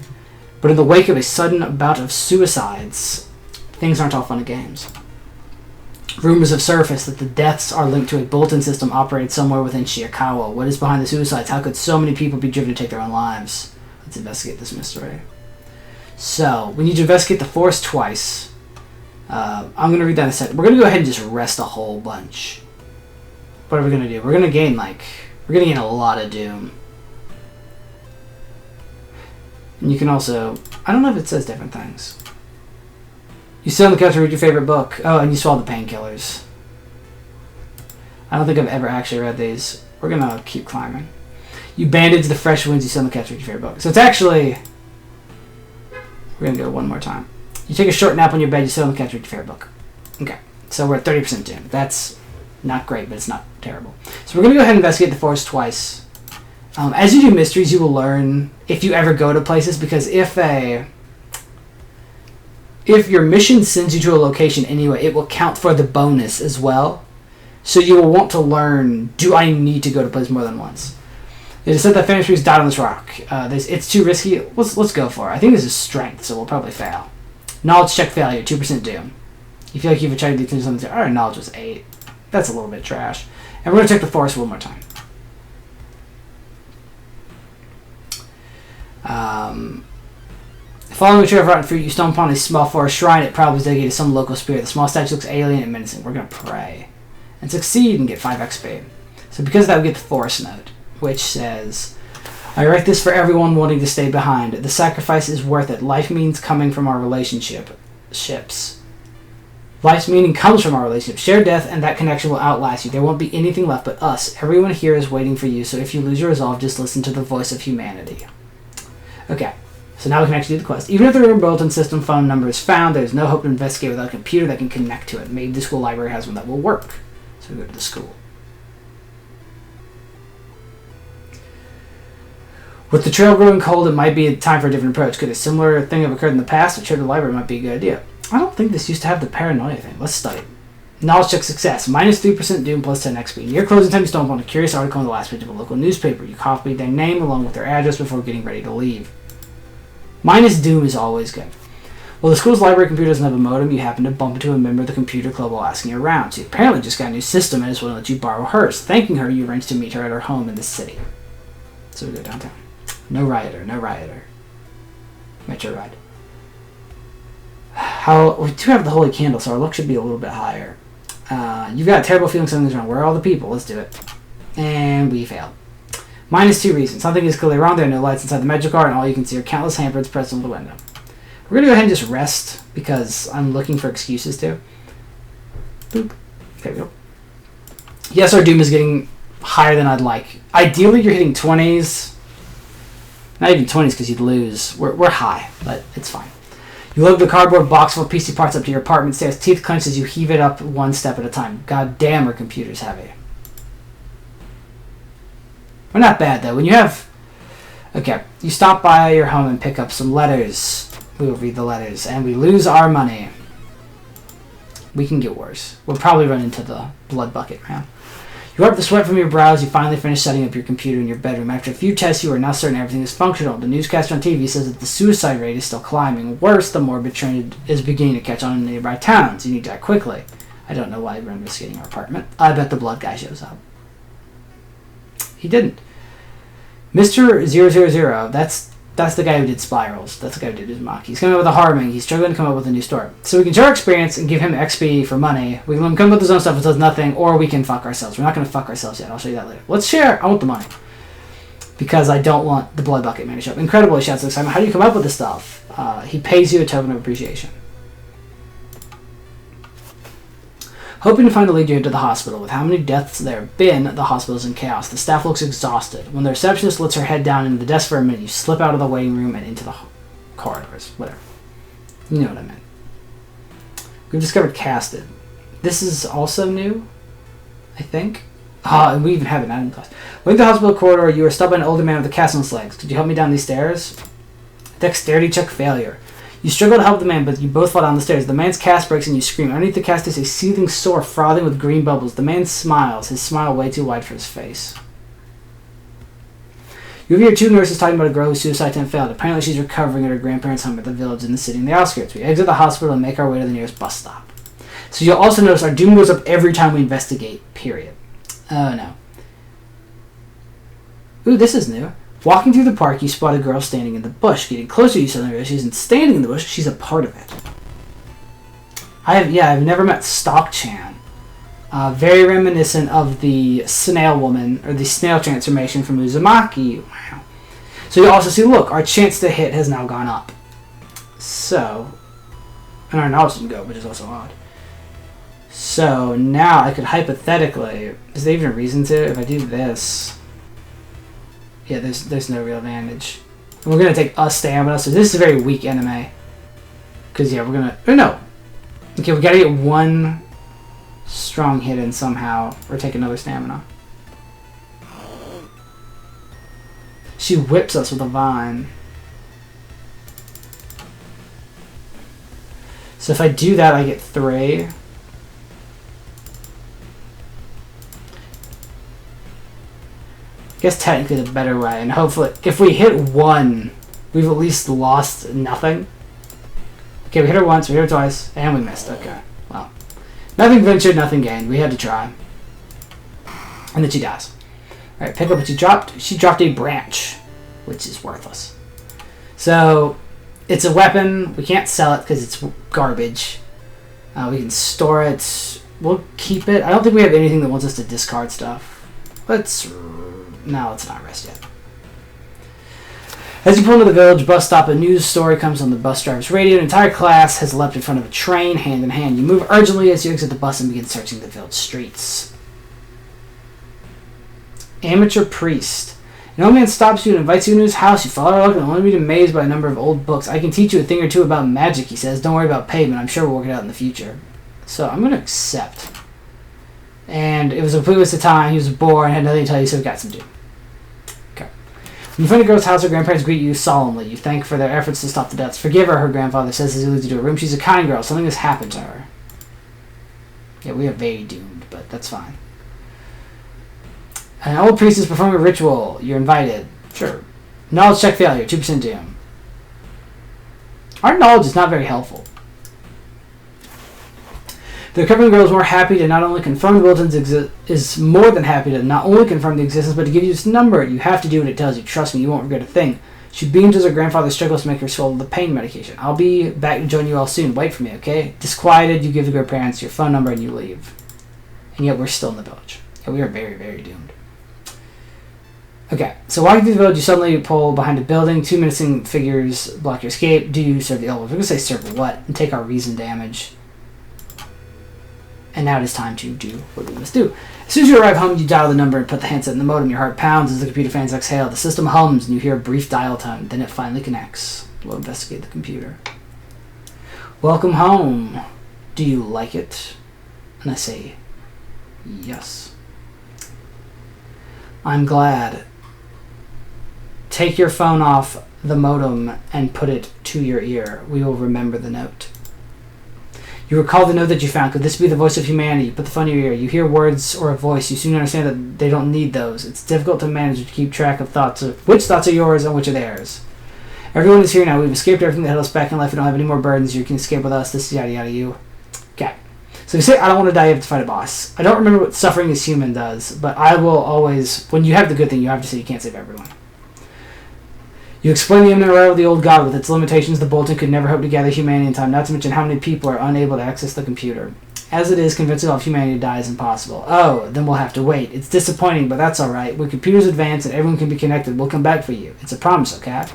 But in the wake of a sudden bout of suicides, things aren't all fun and games. Rumors have surfaced that the deaths are linked to a bulletin system operated somewhere within Shirakawa. What is behind the suicides? How could so many people be driven to take their own lives? Let's investigate this mystery. So, we need to investigate the forest twice. I'm going to read that in a second. We're going to go ahead and just rest a whole bunch. What are we going to do? We're going to gain, a lot of doom. And you can also, I don't know if it says different things. You sit on the couch and read your favorite book. Oh, and you swallow the painkillers. I don't think I've ever actually read these. We're going to keep climbing. You bandage the fresh wounds, you sit on the couch and read your favorite book. So it's actually, we're going to go one more time. You take a short nap on your bed, you sit on the couch and read your favorite book. Okay, so we're at 30% doom. That's not great, but it's not terrible. So we're going to go ahead and investigate the forest twice. As you do mysteries, you will learn if you ever go to places, because if your mission sends you to a location anyway, it will count for the bonus as well. So you will want to learn, do I need to go to a place more than once? It is said that famous trees died on this rock. It's too risky. Let's go for it. I think this is strength, so we'll probably fail. Knowledge check failure, 2% doom. You feel like you've tried to do something. Our knowledge was 8. That's a little bit trash. And we're going to check the forest one more time. Following a trail of rotten fruit, you stumble upon a small forest shrine. It probably is dedicated to some local spirit. The small statue looks alien and menacing. We're going to pray and succeed and get 5 XP. So because of that, we get the forest note, which says, I write this for everyone wanting to stay behind. The sacrifice is worth it. Life means coming from our relationships. Life's meaning comes from our relationship. Share death, and that connection will outlast you. There won't be anything left but us. Everyone here is waiting for you, so if you lose your resolve, just listen to the voice of humanity. Okay, so now we can actually do the quest. Even if the room bulletin system phone number is found, there is no hope to investigate without a computer that can connect to it. Maybe the school library has one that will work. So we go to the school. With the trail growing cold, it might be time for a different approach. Could a similar thing have occurred in the past? A trip to the library might be a good idea. I don't think this used to have the paranoia thing. Let's study. Knowledge check success. Minus 3% doom plus 10 XP. Near closing time, you stumble upon a curious article on the last page of a local newspaper. You copy their name along with their address before getting ready to leave. Minus doom is always good. Well, the school's library computer doesn't have a modem. You happen to bump into a member of the computer club while asking her around. She apparently just got a new system and just want to let you borrow hers. Thanking her, you arrange to meet her at her home in the city. So we go downtown. No rioter. Metro ride. We do have the holy candle, so our luck should be a little bit higher. You've got a terrible feeling something's wrong. Where are all the people? Let's do it. And we failed. Minus 2 reasons. Something is clearly wrong. There are no lights inside the Metro car, and all you can see are countless handprints pressed on the window. We're going to go ahead and just rest, because I'm looking for excuses to. Boop. There we go. Yes, our doom is getting higher than I'd like. Ideally, you're hitting 20s. Not even 20s, because you'd lose. We're high, but it's fine. You load the cardboard box full of PC parts up to your apartment stairs. Teeth clenched as you heave it up one step at a time. God damn, our computer's heavy. We're not bad, though. When you have... Okay, you stop by your home and pick up some letters. We will read the letters, and we lose our money. We can get worse. We'll probably run into the blood bucket, man. You wipe the sweat from your brows. You finally finish setting up your computer in your bedroom. After a few tests, you are now certain everything is functional. The newscaster on TV says that the suicide rate is still climbing. Worse, the morbid trend is beginning to catch on in nearby towns. You need to act quickly. I don't know why we're investigating our apartment. I bet the blood guy shows up. He didn't. Mr. 000, that's the guy who did Spirals. That's the guy who did Uzumaki. He's coming up with a harming. He's struggling to come up with a new story. So we can share our experience and give him XP for money. We can let him come up with his own stuff that does nothing, or we can fuck ourselves. We're not going to fuck ourselves yet. I'll show you that later. Let's share. I want the money. Because I don't want the blood bucket man to show up. Incredible, he shouts with excitement. How do you come up with this stuff? He pays you a token of appreciation. hoping to find a lead you into the hospital. With how many deaths there have been, the hospital is in chaos. The staff looks exhausted. When the receptionist lets her head down into the desk for a minute, you slip out of the waiting room and into the corridors. Whatever. You know what I meant. We've discovered Casted. This is also new, I think. And we even have an item class. Within the hospital corridor, you are stopped by an older man with a cast on his legs. Could you help me down these stairs? Dexterity check failure. You struggle to help the man, but you both fall down the stairs. The man's cast breaks and you scream. Underneath the cast is a seething sore frothing with green bubbles. The man smiles, his smile way too wide for his face. You overhear two nurses talking about a girl whose suicide attempt failed. Apparently she's recovering at her grandparents' home at the village in the city in the outskirts. We exit the hospital and make our way to the nearest bus stop. So you'll also notice our doom goes up every time we investigate, period. Oh no. Ooh, this is new. Walking through the park, you spot a girl standing in the bush. Getting closer, you suddenly realize she isn't standing in the bush, she's a part of it. I've never met Stock-chan. Very reminiscent of the snail woman, or the snail transformation from Uzumaki. Wow. So you also see, look, our chance to hit has now gone up. So, and our knowledge didn't go, which is also odd. So now I could hypothetically, is there even a reason to, if I do this, yeah, there's no real advantage. And we're going to take a stamina, so this is a very weak anime. Because, yeah, we're going to... Oh, no. Okay, we got to get one strong hit in somehow, or take another stamina. She whips us with a vine. So if I do that, I get 3. I guess technically the better way, and hopefully, if we hit 1, we've at least lost nothing. Okay, we hit her once, we hit her twice, and we missed. Okay, well, nothing ventured, nothing gained. We had to try. And then she dies. Alright, pick up what she dropped. She dropped a branch, which is worthless. So, it's a weapon. We can't sell it because it's garbage. We can store it. We'll keep it. I don't think we have anything that wants us to discard stuff. No, let's not rest yet. As you pull into the village bus stop, a news story comes on the bus driver's radio. An entire class has leapt in front of a train, hand in hand. You move urgently as you exit the bus and begin searching the village streets. Amateur priest. An old man stops you and invites you into his house. You follow along and only be amazed by a number of old books. I can teach you a thing or two about magic, he says. Don't worry about payment. I'm sure we'll work it out in the future. So I'm going to accept. And it was a complete waste of time. He was bored and had nothing to tell you, so we got some due. When you find a girl's house, her grandparents greet you solemnly. You thank for their efforts to stop the deaths. Forgive her grandfather says as he leads you to a room. She's a kind girl. Something has happened to her. Yeah, we are very doomed, but that's fine. An old priest is performing a ritual. You're invited. Sure. Knowledge check failure. 2% doom. Our knowledge is not very helpful. The recovering girl is more happy to not only confirm the bulletin's is more than happy to not only confirm the existence, but to give you its number. You have to do what it tells you. Trust me, you won't regret a thing. She beams as her grandfather struggles to make her swallow the pain medication. I'll be back to join you all soon. Wait for me, okay? Disquieted, you give the grandparents your phone number and you leave. And yet we're still in the village. Yeah, we are very, very doomed. Okay, so walking through the village, you suddenly pull behind a building. 2 menacing figures block your escape. Do you serve the elbow? We're going to say serve what? And take our reason damage. And now it is time to do what we must do. As soon as you arrive home, you dial the number and put the handset in the modem. Your heart pounds as the computer fans exhale. The system hums and you hear a brief dial tone. Then it finally connects. We'll investigate the computer. Welcome home. Do you like it? And I say, yes. I'm glad. Take your phone off the modem and put it to your ear. We will remember the note. You recall the note that you found. Could this be the voice of humanity? You put the phone in your ear. You hear words or a voice. You soon understand that they don't need those. It's difficult to manage to keep track of thoughts. Which thoughts are yours and which are theirs? Everyone is here now. We've escaped everything that held us back in life. We don't have any more burdens. You can escape with us. This is yada yada you. Okay. So you say, I don't want to die. You have to fight a boss. I don't remember what suffering is human does, but I will always... When you have the good thing, you have to say you can't save everyone. You explain the imminent arrival of the old god with its limitations. The bulletin could never hope to gather humanity in time, not to mention how many people are unable to access the computer. As it is, convincing all of humanity to die is impossible. Oh, then we'll have to wait. It's disappointing, but that's alright. When computers advance and everyone can be connected, we'll come back for you. It's a promise, okay?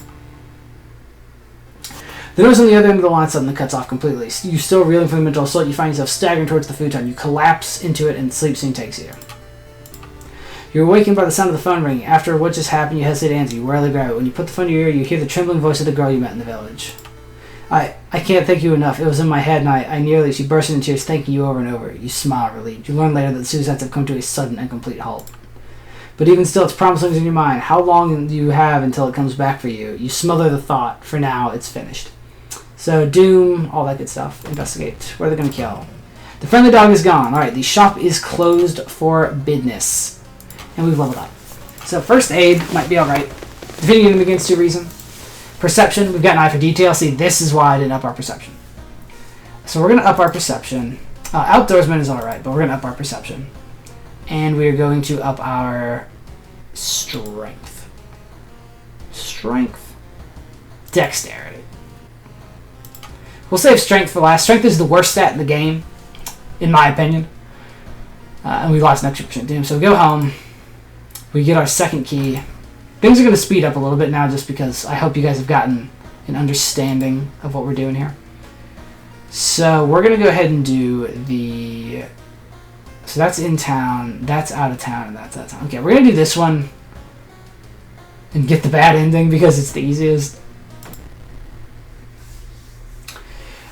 The nose on the other end of the line suddenly cuts off completely. You still reeling from the mental assault, you find yourself staggering towards the futon. You collapse into it and sleep soon takes you. You're awakened by the sound of the phone ringing. After what just happened, you hesitate to answer. You rarely grab it. When you put the phone to your ear, you hear the trembling voice of the girl you met in the village. I can't thank you enough. It was in my head, and I nearly... She burst into tears, thanking you over and over. You smile, relieved. You learn later that the suicides have come to a sudden and complete halt. But even still, it's promising in your mind. How long do you have until it comes back for you? You smother the thought. For now, it's finished. So, doom, all that good stuff. Investigate. Where are they going to kill? The friendly dog is gone. Alright, the shop is closed for business. And we've leveled up. So, first aid might be alright. Defeating enemy against 2 reason. Perception, we've got an eye for detail. See, this is why I didn't up our perception. So we're going to up our perception. Outdoorsman is alright, but we're going to up our perception. And we're going to up our strength. Strength. Dexterity. We'll save strength for last. Strength is the worst stat in the game, in my opinion. And we lost an extra percent doom. So we go home. We get our second key. Things are going to speed up a little bit now just because I hope you guys have gotten an understanding of what we're doing here. So we're going to go ahead and do the... So that's in town, that's out of town, and that's out of town. Okay, we're going to do this one and get the bad ending because it's the easiest.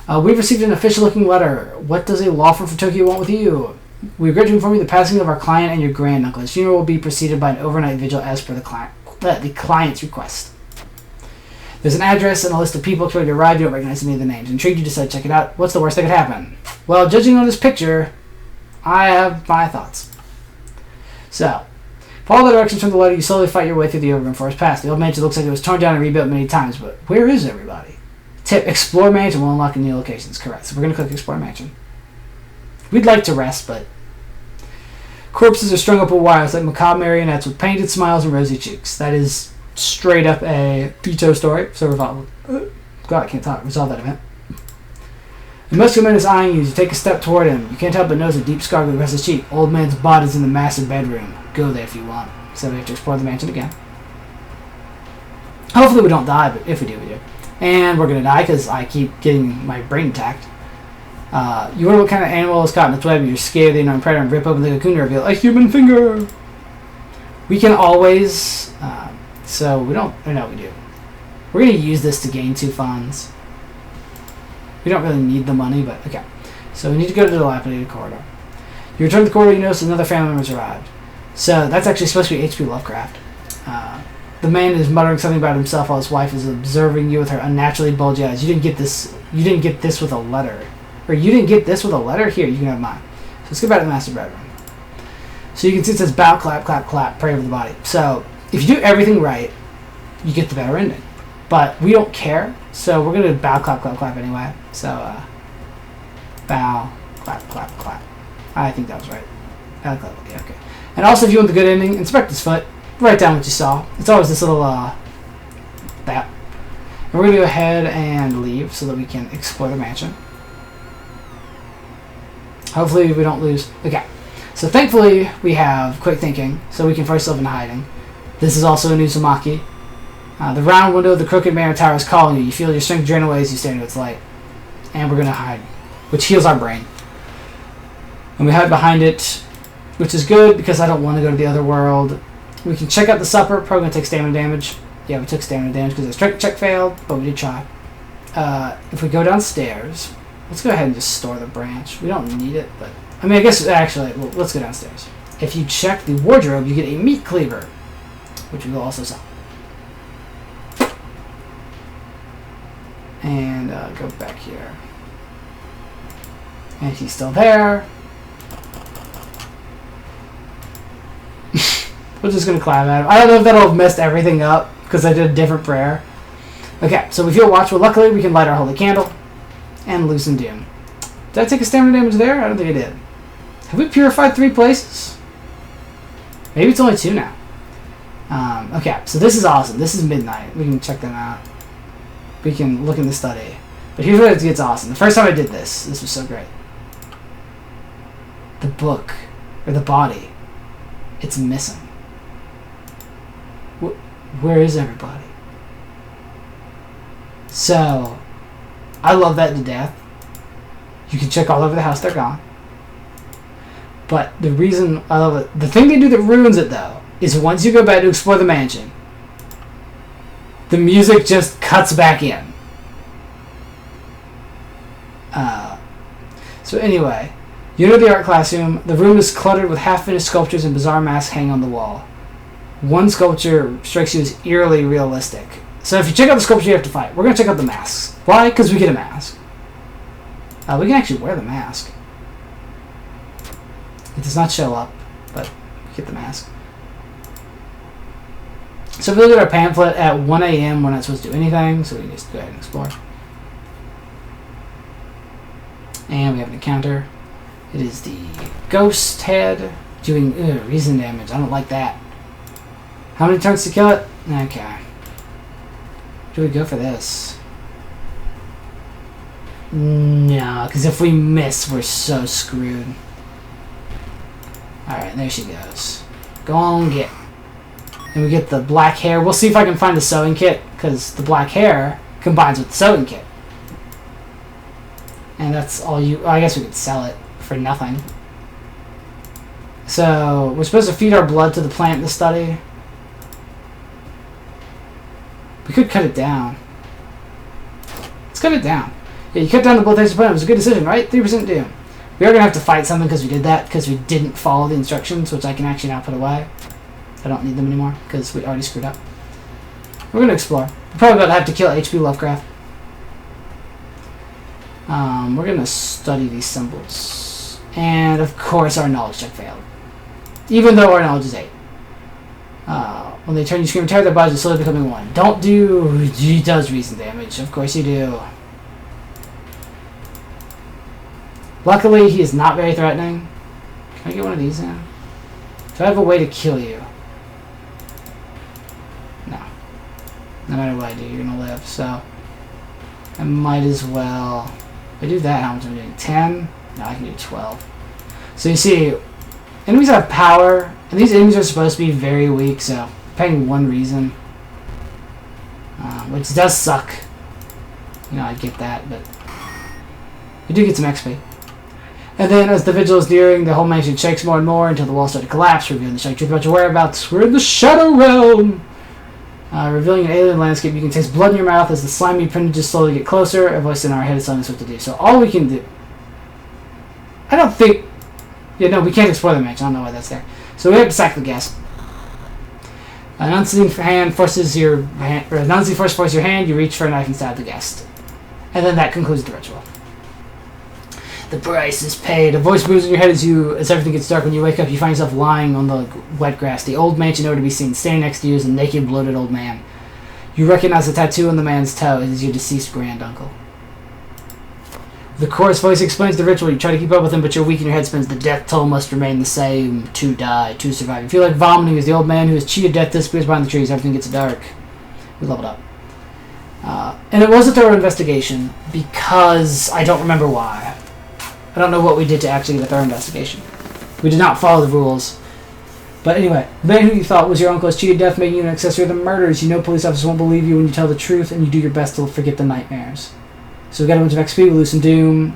We've received an official-looking letter. What does a law firm for Tokyo want with you? We regret to inform you the passing of our client and your granduncle. His funeral will be preceded by an overnight vigil as per the client's request. There's an address and a list of people expected to arrive. You don't recognize any of the names. Intrigued, you decide to check it out. What's the worst that could happen? Well, judging on this picture, I have my thoughts. So, follow the directions from the letter. You slowly fight your way through the overgrown forest pass. The old mansion looks like it was torn down and rebuilt many times, but where is everybody? Tip, explore mansion will unlock new locations. Correct. So we're going to click explore mansion. We'd like to rest, but corpses are strung up with wires like macabre marionettes with painted smiles and rosy cheeks. That is straight up a Ito story. So resolve. God, I can't talk. Resolve that event. The muscular man is eyeing you. You take a step toward him. You can't help but notice a deep scar across his cheek. Old man's body is in the massive bedroom. Go there if you want. So we have to explore the mansion again. Hopefully we don't die, but if we do, we do. And we're going to die because I keep getting my brain attacked. You wonder what kind of animal is caught in its web. You're scared that you know predator and rip open the cocoon to reveal a human finger. We can always... so we don't... Or no, we do. We're going to use this to gain 2 funds. We don't really need the money, but okay. So we need to go to the dilapidated corridor. You return to the corridor, you notice another family member's arrived. So that's actually supposed to be H.P. Lovecraft. The man is muttering something about himself while his wife is observing you with her unnaturally bulgy eyes. You didn't get this with a letter. Or you didn't get this with a letter? Here, you can have mine. So let's go back to the master bedroom. So you can see it says bow, clap, clap, clap, pray over the body. So if you do everything right, you get the better ending. But we don't care, so we're going to bow, clap, clap, clap anyway. So, bow, clap, clap, clap. I think that was right. Bow, clap, yeah, okay. And also, if you want the good ending, inspect his foot. Write down what you saw. It's always this little, that. And we're going to go ahead and leave so that we can explore the mansion. Hopefully we don't lose. Okay. So thankfully we have quick thinking, so we can force ourselves into hiding. This is also a new Uzumaki. The round window of the crooked manor tower is calling you. You feel your strength drain away as you stare into its light. And we're going to hide, which heals our brain. And we hide behind it, which is good because I don't want to go to the other world. We can check out the supper. Probably going to take stamina damage. Yeah, we took stamina damage because the strength check failed, but we did try. If we go downstairs, let's go ahead and just store the branch. We don't need it, but... I mean, I guess, actually, well, let's go downstairs. If you check the wardrobe, you get a meat cleaver, which we will also sell. And go back here. And he's still there. We're just going to climb at him. I don't know if that'll have messed everything up, because I did a different prayer. Okay, so we feel watchful. Luckily, we can light our holy candle and loosen doom. Did I take a stamina damage there? I don't think I did. Have we purified 3 places? Maybe it's only 2 now. Okay, so this is awesome. This is midnight. We can check them out. We can look in the study. But here's where it gets awesome. The first time I did this was so great. The book, or the body, it's missing. Where is everybody? So, I love that to death. You can check all over the house, they're gone. But the reason I love it, the thing they do that ruins it though, is once you go back to explore the mansion, the music just cuts back in. So anyway, you enter the art classroom. The room is cluttered with half-finished sculptures and bizarre masks hanging on the wall. One sculpture strikes you as eerily realistic. So if you check out the sculpture, you have to fight. We're going to check out the masks. Why? Because we get a mask. We can actually wear the mask. It does not show up, but we get the mask. So if we look at our pamphlet at 1 a.m., we're not supposed to do anything, so we can just go ahead and explore. And we have an encounter. It is the ghost head doing reason damage. I don't like that. How many turns to kill it? Okay. Do we go for this? No, because if we miss, we're so screwed. Alright, there she goes. Go on, get. And we get the black hair. We'll see if I can find the sewing kit, because the black hair combines with the sewing kit. And that's all you... I guess we could sell it for nothing. So, we're supposed to feed our blood to the plant in the study. We could cut it down. Let's cut it down. Yeah, you cut down the blood thanks to plant. It was a good decision, right? 3% doom. We are going to have to fight something because we did that, because we didn't follow the instructions, which I can actually now put away. I don't need them anymore, because we already screwed up. We're going to explore. We're probably about to have to kill H.P. Lovecraft. We're going to study these symbols. And, of course, our knowledge check failed. Even though our knowledge is 8. When they turn you scream terror, their bodies are slowly becoming one. Don't do... He does reason damage. Of course you do. Luckily, he is not very threatening. Can I get one of these now? Do I have a way to kill you? No. No matter what I do, you're going to live, so... I might as well... If I do that, how much am I doing? 10? No, I can do 12. So you see, enemies have power, and these enemies are supposed to be very weak, so paying one reason. Which does suck. You know, I get that, but... We do get some XP. And then, as the vigil is nearing, the whole mansion shakes more and more until the walls start to collapse, revealing the shocking truth about your whereabouts. We're in the Shadow Realm! Revealing an alien landscape, you can taste blood in your mouth as the slimy appendages slowly get closer. A voice in our head is telling us what to do. So all we can do... I don't think... Yeah, no, we can't explore the mansion. I don't know why that's there. So we have to sack the guest. An unseen hand forces your hand... Or an unseen force forces your hand, you reach for a knife and stab the guest. And then that concludes the ritual. The price is paid. A voice moves in your head as everything gets dark. When you wake up, you find yourself lying on the wet grass. The old mansion nowhere to be seen. Standing next to you is a naked, bloated old man. You recognize the tattoo on the man's toe. It is your deceased granduncle. The chorus voice explains the ritual. You try to keep up with him, but you're weak and your head spins. The death toll must remain the same. 2 die, 2 survive. You feel like vomiting as the old man who has cheated death disappears behind the trees. Everything gets dark. We leveled up. And it was a thorough investigation because I don't remember why. I don't know what we did to actually get a thorough investigation. We did not follow the rules. But anyway, the man who you thought was your uncle has cheated death, making you an accessory to the murders. You know police officers won't believe you when you tell the truth, and you do your best to forget the nightmares. So we got a bunch of XP, we lose some doom.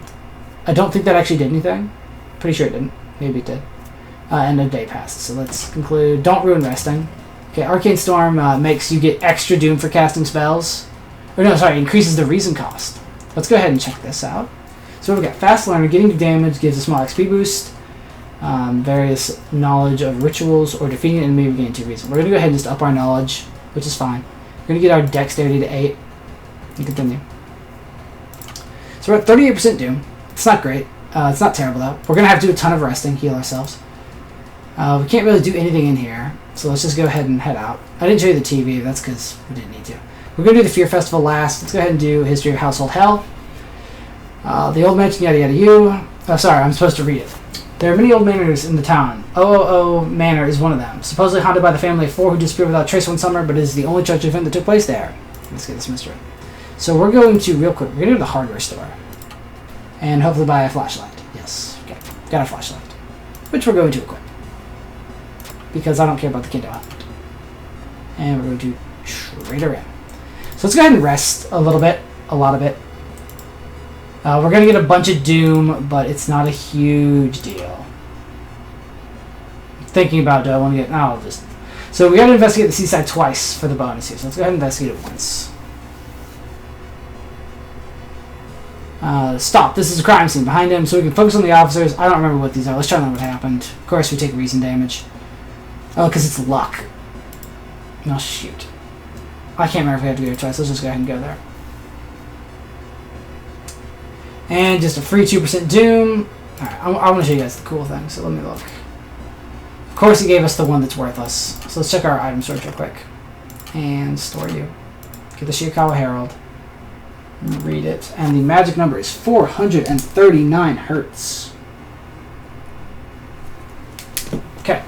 I don't think that actually did anything. Pretty sure it didn't. Maybe it did. And a day passed. So let's conclude. Don't ruin resting. Okay, Arcane Storm makes you get extra doom for casting spells. Or no, sorry, increases the reason cost. Let's go ahead and check this out. So we've got Fast Learner, getting to damage gives a small XP boost. Various knowledge of rituals or defeating an enemy regain 2 reason. We're going to go ahead and just up our knowledge, which is fine. We're going to get our dexterity to 8 and continue. So we're at 38% doom. It's not great. It's not terrible though. We're going to have to do a ton of resting, heal ourselves. We can't really do anything in here, so let's just go ahead and head out. I didn't show you the TV, that's because we didn't need to. We're going to do the Fear Festival last. Let's go ahead and do History of Household Hell. The old mansion, yada yada you. Oh, sorry, I'm supposed to read it. There are many old manors in the town. OOO Manor is one of them. Supposedly haunted by the family of 4 who disappeared without trace one summer, but it is the only church event that took place there. Let's get this mystery. So we're going to, real quick, we're going to the hardware store. And hopefully buy a flashlight. Yes, okay. Got a flashlight. Which we're going to equip. Because I don't care about the Kindle outfit. And we're going to trade her in. So let's go ahead and rest a little bit. A lot of it. We're going to get a bunch of Doom, but it's not a huge deal. Thinking about, do I want to get... No, I'll just... So we got to investigate the seaside twice for the bonus here. So let's go ahead and investigate it once. Stop. This is a crime scene. Behind him, so we can focus on the officers. I don't remember what these are. Let's try to learn what happened. Of course, we take reason damage. Oh, because it's luck. No, shoot. I can't remember if we have to go there twice. Let's just go ahead and go there. And just a free 2% Doom. Alright, I want to show you guys the cool thing, so let me look. Of course, he gave us the one that's worthless. So let's check our item storage real quick. And store you. Get the Shirakawa Herald. Read it. And the magic number is 439 hertz. Okay.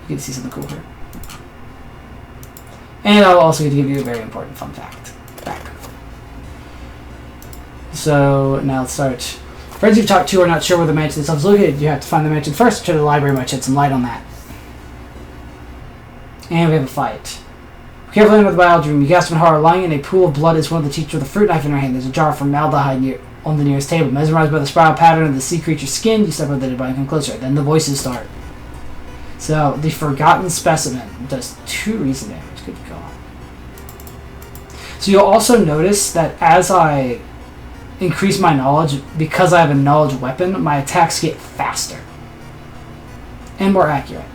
You can see something cool here. And I'll also give you a very important fun fact. Back. So now let's start. Friends you've talked to are not sure where the mansion itself is located. You have to find the mansion first. To the library might shed some light on that. And we have a fight. Carefully under the biology room, you gasp in horror. Lying in a pool of blood is one of the teachers with a fruit knife in her hand. There's a jar of formaldehyde on the nearest table. Mesmerized by the spiral pattern of the sea creature's skin, you step up the dead body and come closer. Then the voices start. So, the Forgotten Specimen does 2 reason damage. Good God. So you'll also notice that as I increase my knowledge, because I have a knowledge weapon, my attacks get faster. And more accurate.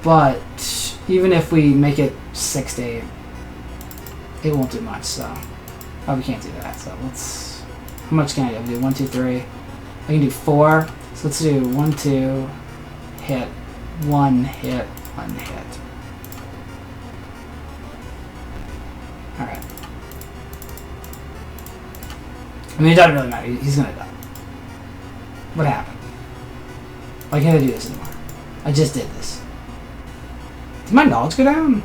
But even if we make it 60, it won't do much, so... Oh, we can't do that, so let's... How much can I do? 1, 2, 3. I can do 4. So let's do 1, 2, hit, 1, hit, 1, hit. Alright. I mean, it doesn't really matter. He's gonna die. What happened? Why can't I do this anymore? I just did this. Did my knowledge go down?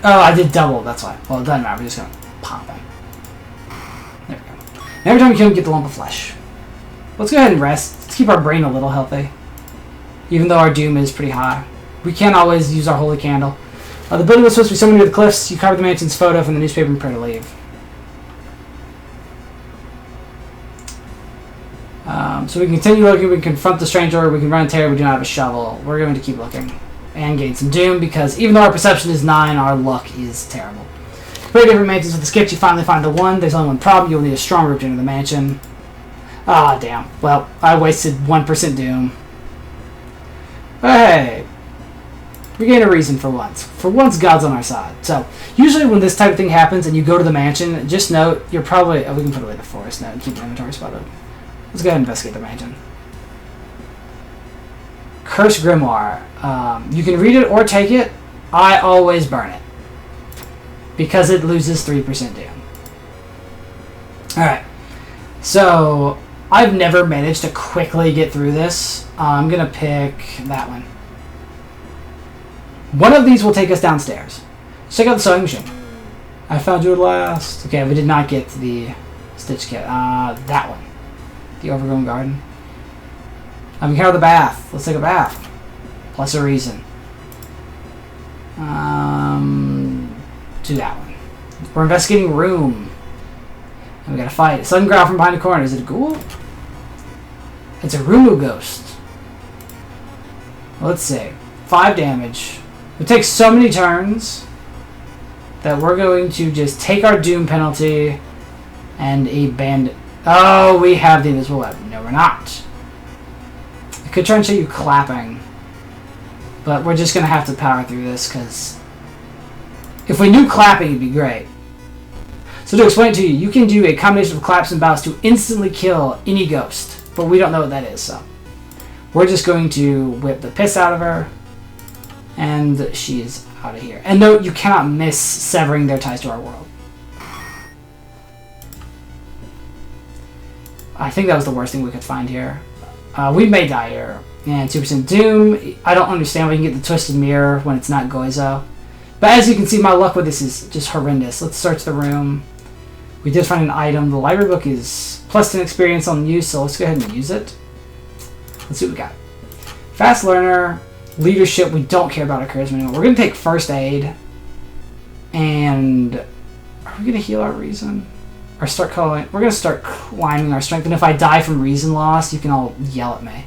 Oh, I did double, that's why. Well, it doesn't matter, we're just gonna pop him. There we go. And every time we kill him, we get the lump of flesh. Let's go ahead and rest. Let's keep our brain a little healthy. Even though our doom is pretty high. We can't always use our holy candle. The building was supposed to be somewhere near the cliffs. You covered the mansion's photo from the newspaper and prepare to leave. So we can continue looking, we can confront the stranger, we can run terror, we do not have a shovel. We're going to keep looking. And gain some doom, because even though our perception is 9, our luck is terrible. Very different mansions with the skips, you finally find the one. There's only one problem, you'll need a strong rope to enter the mansion. Ah, damn. Well, I wasted 1% doom. But hey, we gain a reason for once. For once, God's on our side. So, usually when this type of thing happens and you go to the mansion, just note, you're probably... Oh, we can put away the forest now and keep the inventory spot open. Let's go ahead and investigate the mansion. Curse Grimoire. You can read it or take it. I always burn it. Because it loses 3% doom. Alright. So, I've never managed to quickly get through this. I'm going to pick that one. One of these will take us downstairs. Let's check out the sewing machine. I found you at last. Okay, we did not get the stitch kit. That one. The Overgrown Garden. I'm here at the bath. Let's take a bath. Plus a reason. Do that one. We're investigating a room. And we gotta fight. A sudden growl from behind the corner. Is it a ghoul? It's a Rumu ghost. Let's see. 5 damage. It takes so many turns that we're going to just take our doom penalty and a bandit. Oh, we have the invisible weapon. No, we're not. I could try and show you clapping, but we're just going to have to power through this, because if we knew clapping, it'd be great. So to explain it to you, you can do a combination of claps and bows to instantly kill any ghost, but we don't know what that is, so we're just going to whip the piss out of her, and she's out of here. And note, you cannot miss severing their ties to our world. I think that was the worst thing we could find here. We may die here. And 2% Doom. I don't understand why you can get the Twisted Mirror when it's not Goizo. But as you can see, my luck with this is just horrendous. Let's search the room. We did find an item. The library book is plus 10 experience on use, so let's go ahead and use it. Let's see what we got. Fast Learner. Leadership. We don't care about our charisma anymore. We're going to take First Aid. And are we going to heal our reason? Or start calling? We're going to start climbing our strength. And if I die from reason loss, you can all yell at me.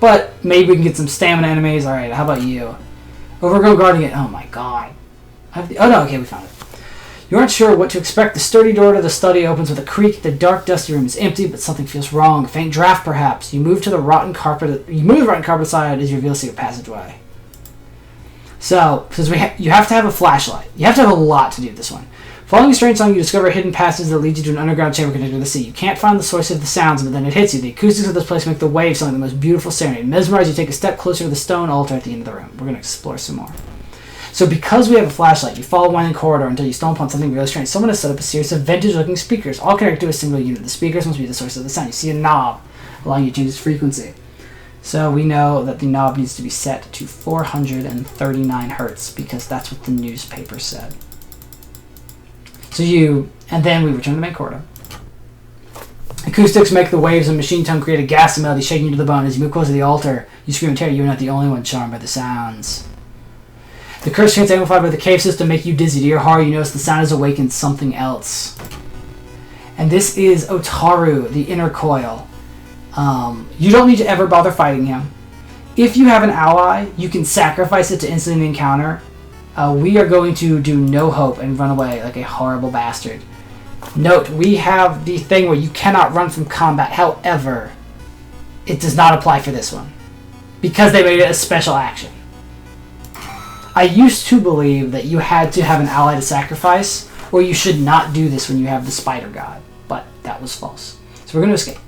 But maybe we can get some stamina enemies. Alright, how about you? Overgrown Garden. Oh my god. Oh no, okay, we found it. You aren't sure what to expect. The sturdy door to the study opens with a creak. The dark, dusty room is empty, but something feels wrong. A faint draft, perhaps. You move to the rotten carpet. You move the rotten carpet aside as you reveal a secret passageway. So, since you have to have a flashlight. You have to have a lot to do this one. Following a strange song, you discover a hidden passage that leads you to an underground chamber connected to the sea. You can't find the source of the sounds, but then it hits you. The acoustics of this place make the waves sound like the most beautiful serenade. Mesmerized, you take a step closer to the stone altar at the end of the room. We're going to explore some more. So because we have a flashlight, you follow a winding corridor until you stumble upon something really strange. Someone has set up a series of vintage-looking speakers, all connected to a single unit. The speakers must be the source of the sound. You see a knob, allowing you to change its frequency. So we know that the knob needs to be set to 439 hertz, because that's what the newspaper said. And then we return to the main corridor. Acoustics make the waves and machine tongue create a ghastly melody, shaking you to the bone. As you move closer to the altar, you scream in terror. You're not the only one charmed by the sounds. The curse chants amplified by the cave system make you dizzy. To your horror, you notice the sound has awakened something else. And this is Otaru, the inner coil. You don't need to ever bother fighting him. If you have an ally, you can sacrifice it to instantly encounter. We are going to do no hope and run away like a horrible bastard. Note, we have the thing where you cannot run from combat. However, it does not apply for this one, because they made it a special action. I used to believe that you had to have an ally to sacrifice, or you should not do this when you have the spider god, but that was false. So we're going to escape.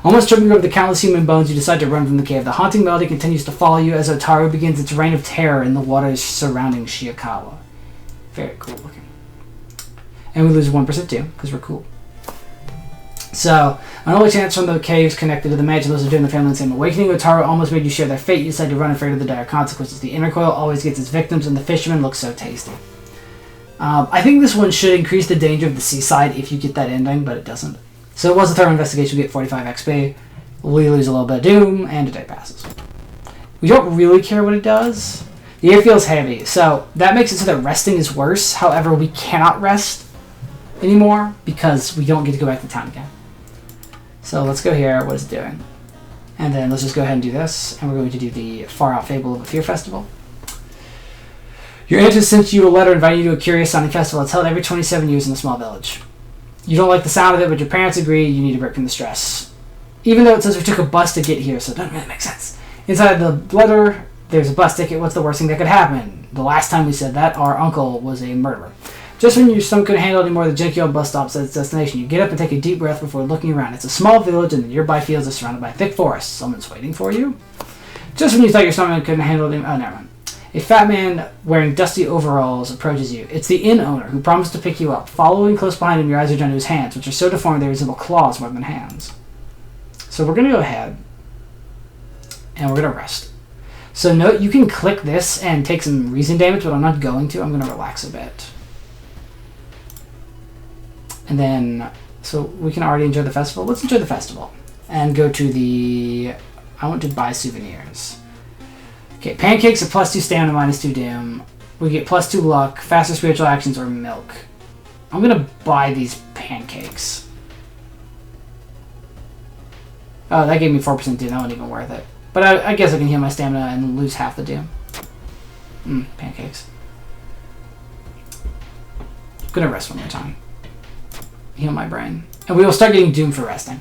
Almost tripping over the countless human bones, you decide to run from the cave. The haunting melody continues to follow you as Otaru begins its reign of terror in the waters surrounding Shiakawa. Very cool looking. And we lose 1% too, because we're cool. So, an only chance from the caves connected to the mansion, those are doing the family the same. Awakening Otaru almost made you share their fate. You decide to run afraid of the dire consequences. The inner coil always gets its victims, and the fisherman looks so tasty. I think this one should increase the danger of the seaside if you get that ending, but it doesn't. So it was a thorough investigation. We get 45 XP. We lose a little bit of doom, and a day passes. We don't really care what it does. The air feels heavy, so that makes it so that resting is worse. However, we cannot rest anymore because we don't get to go back to town again. So let's go here. What is it doing? And then let's just go ahead and do this. And we're going to do the Far Out Fable of a Fear Festival. Your aunt has sent you a letter inviting you to a curious sounding festival. It's held every 27 years in a small village. You don't like the sound of it, but your parents agree you need a break from the stress. Even though it says we took a bus to get here, so it doesn't really make sense. Inside the letter, there's a bus ticket. What's the worst thing that could happen? The last time we said that, our uncle was a murderer. Just when your stomach couldn't handle it anymore, the janky old bus stop says its destination. You get up and take a deep breath before looking around. It's a small village, and the nearby fields are surrounded by thick forests. Someone's waiting for you. Just when you thought your stomach couldn't handle it anymore. Oh, never mind. A fat man wearing dusty overalls approaches you. It's the inn owner who promised to pick you up. Following close behind him, your eyes are drawn to his hands, which are so deformed they resemble claws more than hands. So we're going to go ahead, and we're going to rest. So note, you can click this and take some reason damage, but I'm not going to. I'm going to relax a bit. And then, so we can already enjoy the festival. Let's enjoy the festival. And go to the... I want to buy souvenirs. Okay, pancakes are +2 stamina, -2 doom. We get +2 luck, faster spiritual actions, or milk. I'm going to buy these pancakes. Oh, that gave me 4% doom. That wasn't even worth it. But I guess I can heal my stamina and lose half the doom. Pancakes. I'm going to rest one more time. Heal my brain. And we will start getting doom for resting.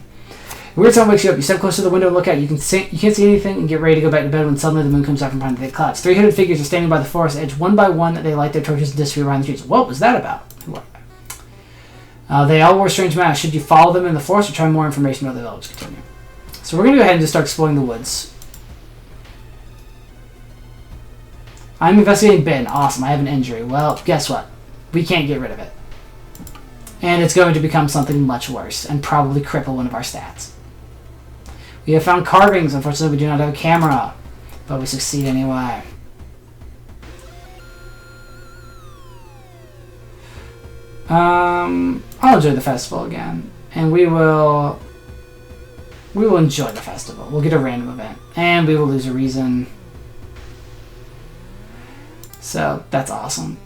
A weird sound wakes you up. You step close to the window and look out. You can't see anything and get ready to go back to bed when suddenly the moon comes out from behind the thick clouds. 3 hooded figures are standing by the forest edge. One by one, they light their torches and disappear behind the trees. What was that about? Who are they? They all wore strange masks. Should you follow them in the forest or try more information about the village? Continue. So we're going to go ahead and just start exploring the woods. I'm investigating Ben. Awesome. I have an injury. Well, guess what? We can't get rid of it. And it's going to become something much worse and probably cripple one of our stats. We have found carvings. Unfortunately, we do not have a camera, but we succeed anyway. I'll enjoy the festival again, and we will enjoy the festival. We'll get a random event, and we will lose a reason. So that's awesome.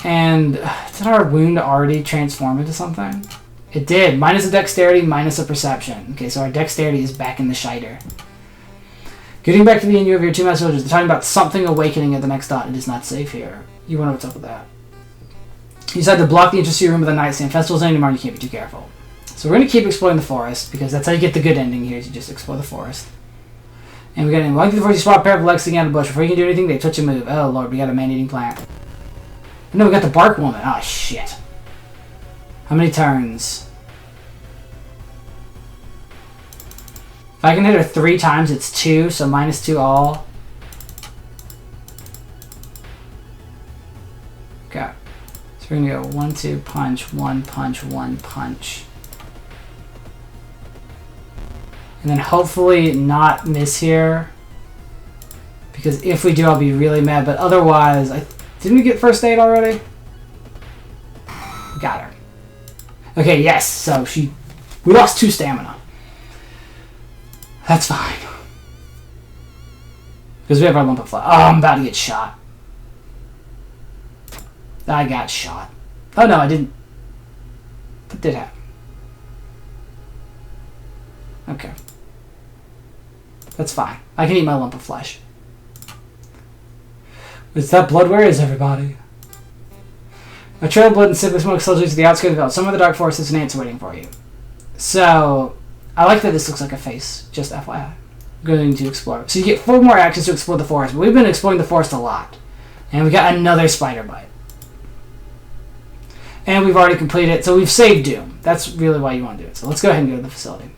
And did our wound already transform into something? It did. Minus a dexterity, minus a perception. Okay, so our dexterity is back in the shiter. Getting back to the inn of your two master soldiers. They're talking about something awakening at the next dot. It is not safe here. You wonder what's up with that. You decide to block the entrance to your room with a nightstand. Festival's ending tomorrow, you can't be too careful. So we're going to keep exploring the forest, because that's how you get the good ending here, is you just explore the forest. And we got in. Walking through the forest, you spot a pair of legs sticking out of the bush. Before you can do anything, they touch a move. Oh lord, we got a man-eating plant. No, we got the bark woman. Oh shit. How many turns? If I can hit her 3 times, it's 2, so minus 2 all. Okay. So we're gonna go 1, 2, punch, 1, punch, 1, punch. And then hopefully not miss here. Because if we do, I'll be really mad. But otherwise, didn't we get first aid already? Got her. Okay, yes. So we lost 2 stamina. That's fine. Because we have our lump of flesh. Oh, I'm about to get shot. I got shot. Oh no, I didn't. That did happen. Okay. That's fine. I can eat my lump of flesh. Is that blood? Where is everybody? A trail of blood and sickly smoke slowly to the outskirts of the village. Somewhere in the dark forest, there's an ants waiting for you. So, I like that this looks like a face. Just FYI. I'm going to explore. So you get 4 more actions to explore the forest. But we've been exploring the forest a lot. And we got another spider bite. And we've already completed it. So we've saved Doom. That's really why you want to do it. So let's go ahead and go to the facility.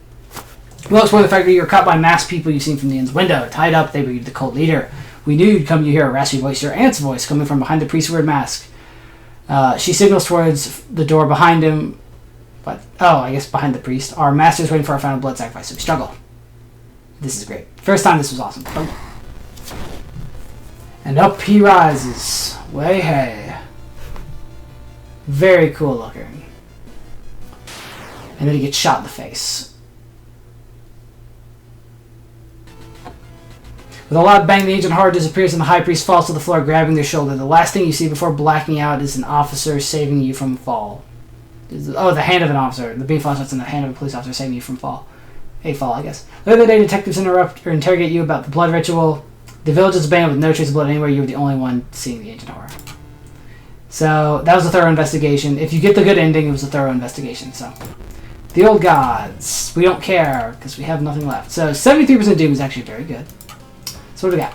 We'll explore the factory. You were caught by masked people you've seen from the inn's window. Tied up, they were the cult leader. We knew you'd come. You hear a raspy voice. Your aunt's voice coming from behind the priest's weird mask. She signals towards the door behind him. But, I guess behind the priest. Our master's waiting for our final blood sacrifice. So we struggle. This is great. First time this was awesome. Oh. And up he rises. Way hey. Very cool looking. And then he gets shot in the face. With a loud bang, the ancient horror disappears and the high priest falls to the floor, grabbing their shoulder. The last thing you see before blacking out is an officer saving you from fall. Oh, the hand of an officer. The beam falls in the hand of a police officer saving you from fall. A fall, I guess. The other day, detectives interrupt or interrogate you about the blood ritual. The village is abandoned with no trace of blood anywhere. You were the only one seeing the ancient horror. So, that was a thorough investigation. If you get the good ending, it was a thorough investigation. So, the old gods. We don't care, because we have nothing left. So, 73% Doom is actually very good. So what do we got?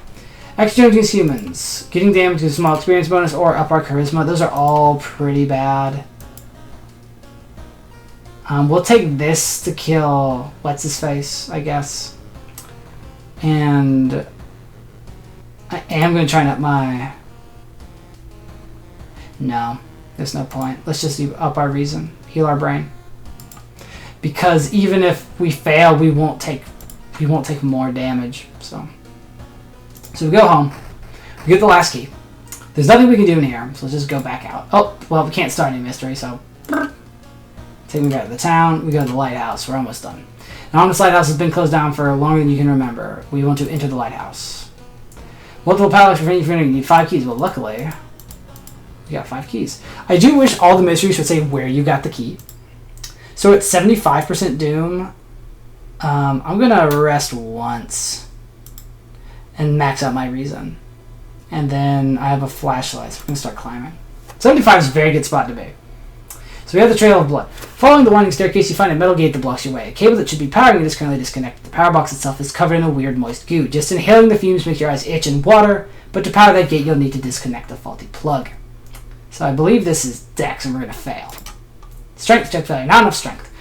Extra damage against humans. Getting damage with a small experience bonus or up our charisma. Those are all pretty bad. We'll take this to kill what's-his-face, I guess. And I am going to try and up my... No, there's no point. Let's just up our reason. Heal our brain. Because even if we fail, we won't take more damage. So we go home. We get the last key. There's nothing we can do in here, so let's just go back out. Oh, well, we can't start any mystery, so... Take me back to the town. We go to the lighthouse. We're almost done. Now, this lighthouse has been closed down for longer than you can remember. We want to enter the lighthouse. Multiple padlocks prevent you from entering. You need 5 keys. Well, luckily, we got 5 keys. I do wish all the mysteries would say where you got the key. So at 75% Doom, I'm going to rest once and max out my reason. And then I have a flashlight, so we're going to start climbing. 75 is a very good spot to be. So we have the trail of blood. Following the winding staircase, you find a metal gate that blocks your way. A cable that should be powering it is currently disconnected. The power box itself is covered in a weird moist goo. Just inhaling the fumes makes your eyes itch and water, but to power that gate, you'll need to disconnect the faulty plug. So I believe this is Dex, and we're going to fail. Strength check failure. Not enough strength.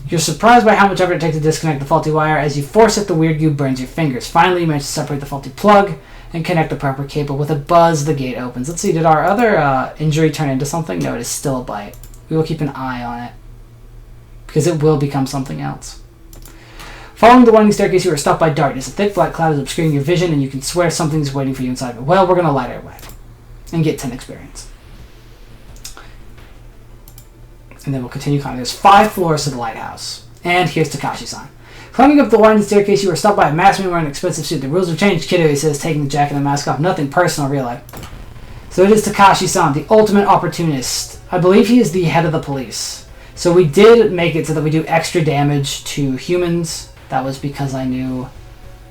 You're surprised by how much effort it takes to disconnect the faulty wire. As you force it, the weird goo burns your fingers. Finally, you manage to separate the faulty plug and connect the proper cable. With a buzz, the gate opens. Let's see, did our other injury turn into something? No, it is still a bite. We will keep an eye on it, because it will become something else. Following the winding staircase, you are stopped by darkness. A thick black cloud is obscuring your vision, and you can swear something's waiting for you inside of it. Well, we're going to light our way and get 10 experience. And then we'll continue climbing. There's 5 floors to the lighthouse. And here's Takashi-san. Climbing up the winding staircase, you are stopped by a masked man wearing an expensive suit. The rules have changed, kiddo, he says, taking the jacket and the mask off. Nothing personal, really. So it is Takashi-san, the ultimate opportunist. I believe he is the head of the police. So we did make it so that we do extra damage to humans. That was because I knew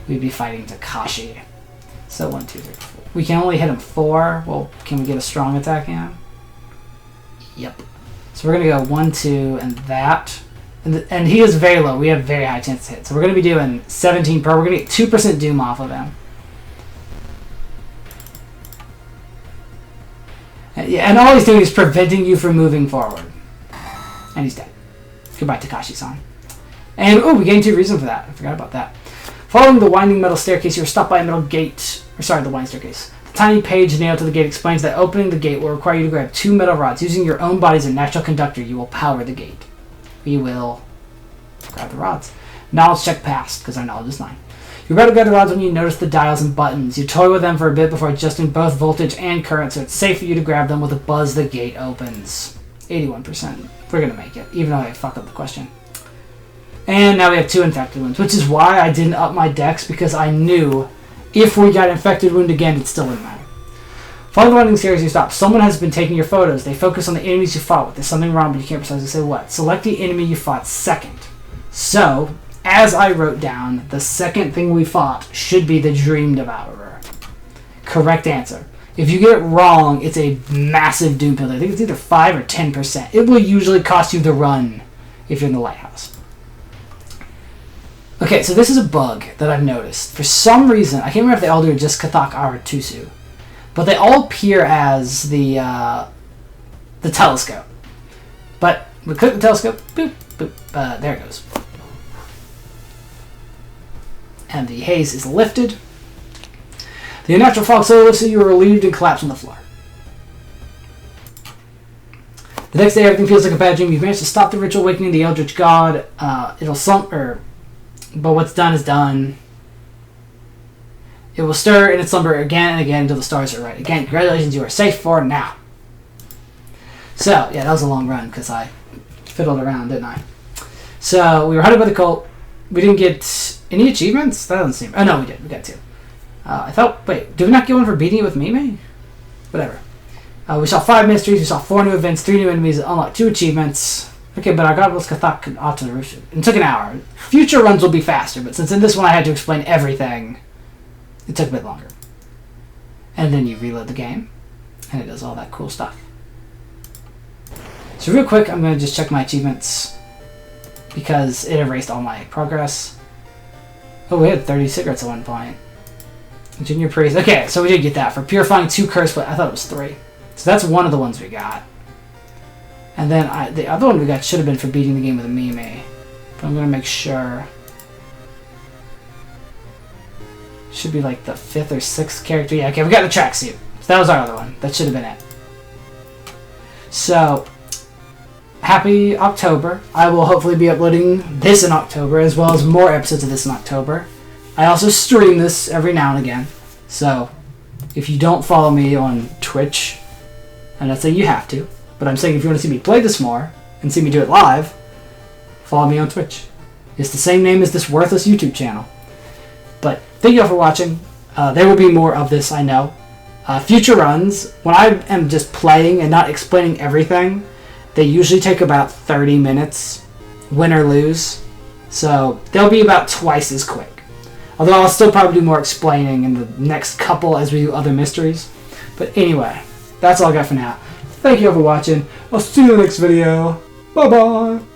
we'd be fighting Takashi. So 1, 2, 3, 4. We can only hit him 4. Well, can we get a strong attack in? Yep. So we're going to go 1, 2, and that. And he is very low. We have very high chance to hit. So we're going to be doing 17 per. We're going to get 2% doom off of him. Yeah, and all he's doing is preventing you from moving forward. And he's dead. Goodbye, Takashi-san. And, oh, we gained 2 reason for that. I forgot about that. Following the winding metal staircase, you are stopped by a metal gate. Or, sorry, the winding staircase. The tiny page nailed to the gate explains that opening the gate will require you to grab 2 metal rods. Using your own body as a natural conductor, you will power the gate. We will grab the rods. Knowledge check passed, because our knowledge is 9. You grab the rods when you notice the dials and buttons. You toy with them for a bit before adjusting both voltage and current, so it's safe for you to grab them with a buzz the gate opens. 81%. We're going to make it, even though I fucked up the question. And now we have 2 infected wounds, which is why I didn't up my dex, because I knew if we got infected wound again, it still wouldn't matter. Follow the winding stairs, you stop. Someone has been taking your photos. They focus on the enemies you fought with. There's something wrong, but you can't precisely say what. Select the enemy you fought second. So, as I wrote down, the second thing we fought should be the Dream Devourer. Correct answer. If you get it wrong, it's a massive doom penalty. I think it's either 5 or 10%. It will usually cost you the run if you're in the lighthouse. Okay, so this is a bug that I've noticed. For some reason, I can't remember if they all do it just Kathak Aratusu, but they all appear as the telescope. But we click the telescope, boop, boop, there it goes. And the haze is lifted. The unnatural fog so lifts that you are relieved and collapse on the floor. The next day, everything feels like a bad dream. You've managed to stop the ritual awakening of the Eldritch God. But what's done is done. It will stir in its slumber again and again until the stars are right. Again, congratulations, you are safe for now. So, yeah, that was a long run because I fiddled around, didn't I? So, we were hunted by the cult. We didn't get any achievements? That doesn't seem... Oh, no, we did. We got 2. I thought... Wait, did we not get one for beating it with Mimi? Whatever. We saw 5 mysteries. We saw 4 new events, 3 new enemies, unlocked 2 achievements. Okay, but our god was Kathak Aratusu. It took an hour. Future runs will be faster, but since in this one I had to explain everything, it took a bit longer. And then you reload the game, and it does all that cool stuff. So real quick, I'm going to just check my achievements, because it erased all my progress. Oh, we had 30 cigarettes at one point. Junior Priest. Okay, so we did get that. For purifying 2 curse, but I thought it was 3. So that's one of the ones we got. And then the other one we got should have been for beating the game with a Mimi. But I'm going to make sure. Should be like the 5th or 6th character. Yeah, okay, we got the tracksuit. So that was our other one. That should have been it. So, happy October. I will hopefully be uploading this in October, as well as more episodes of this in October. I also stream this every now and again. So, if you don't follow me on Twitch, I'm not saying you have to, but I'm saying if you want to see me play this more, and see me do it live, follow me on Twitch. It's the same name as this worthless YouTube channel. But thank you all for watching. There will be more of this, I know. Future runs, when I am just playing and not explaining everything, they usually take about 30 minutes, win or lose. So they'll be about twice as quick. Although I'll still probably do more explaining in the next couple as we do other mysteries. But anyway, that's all I got for now. Thank you all for watching. I'll see you in the next video. Bye-bye.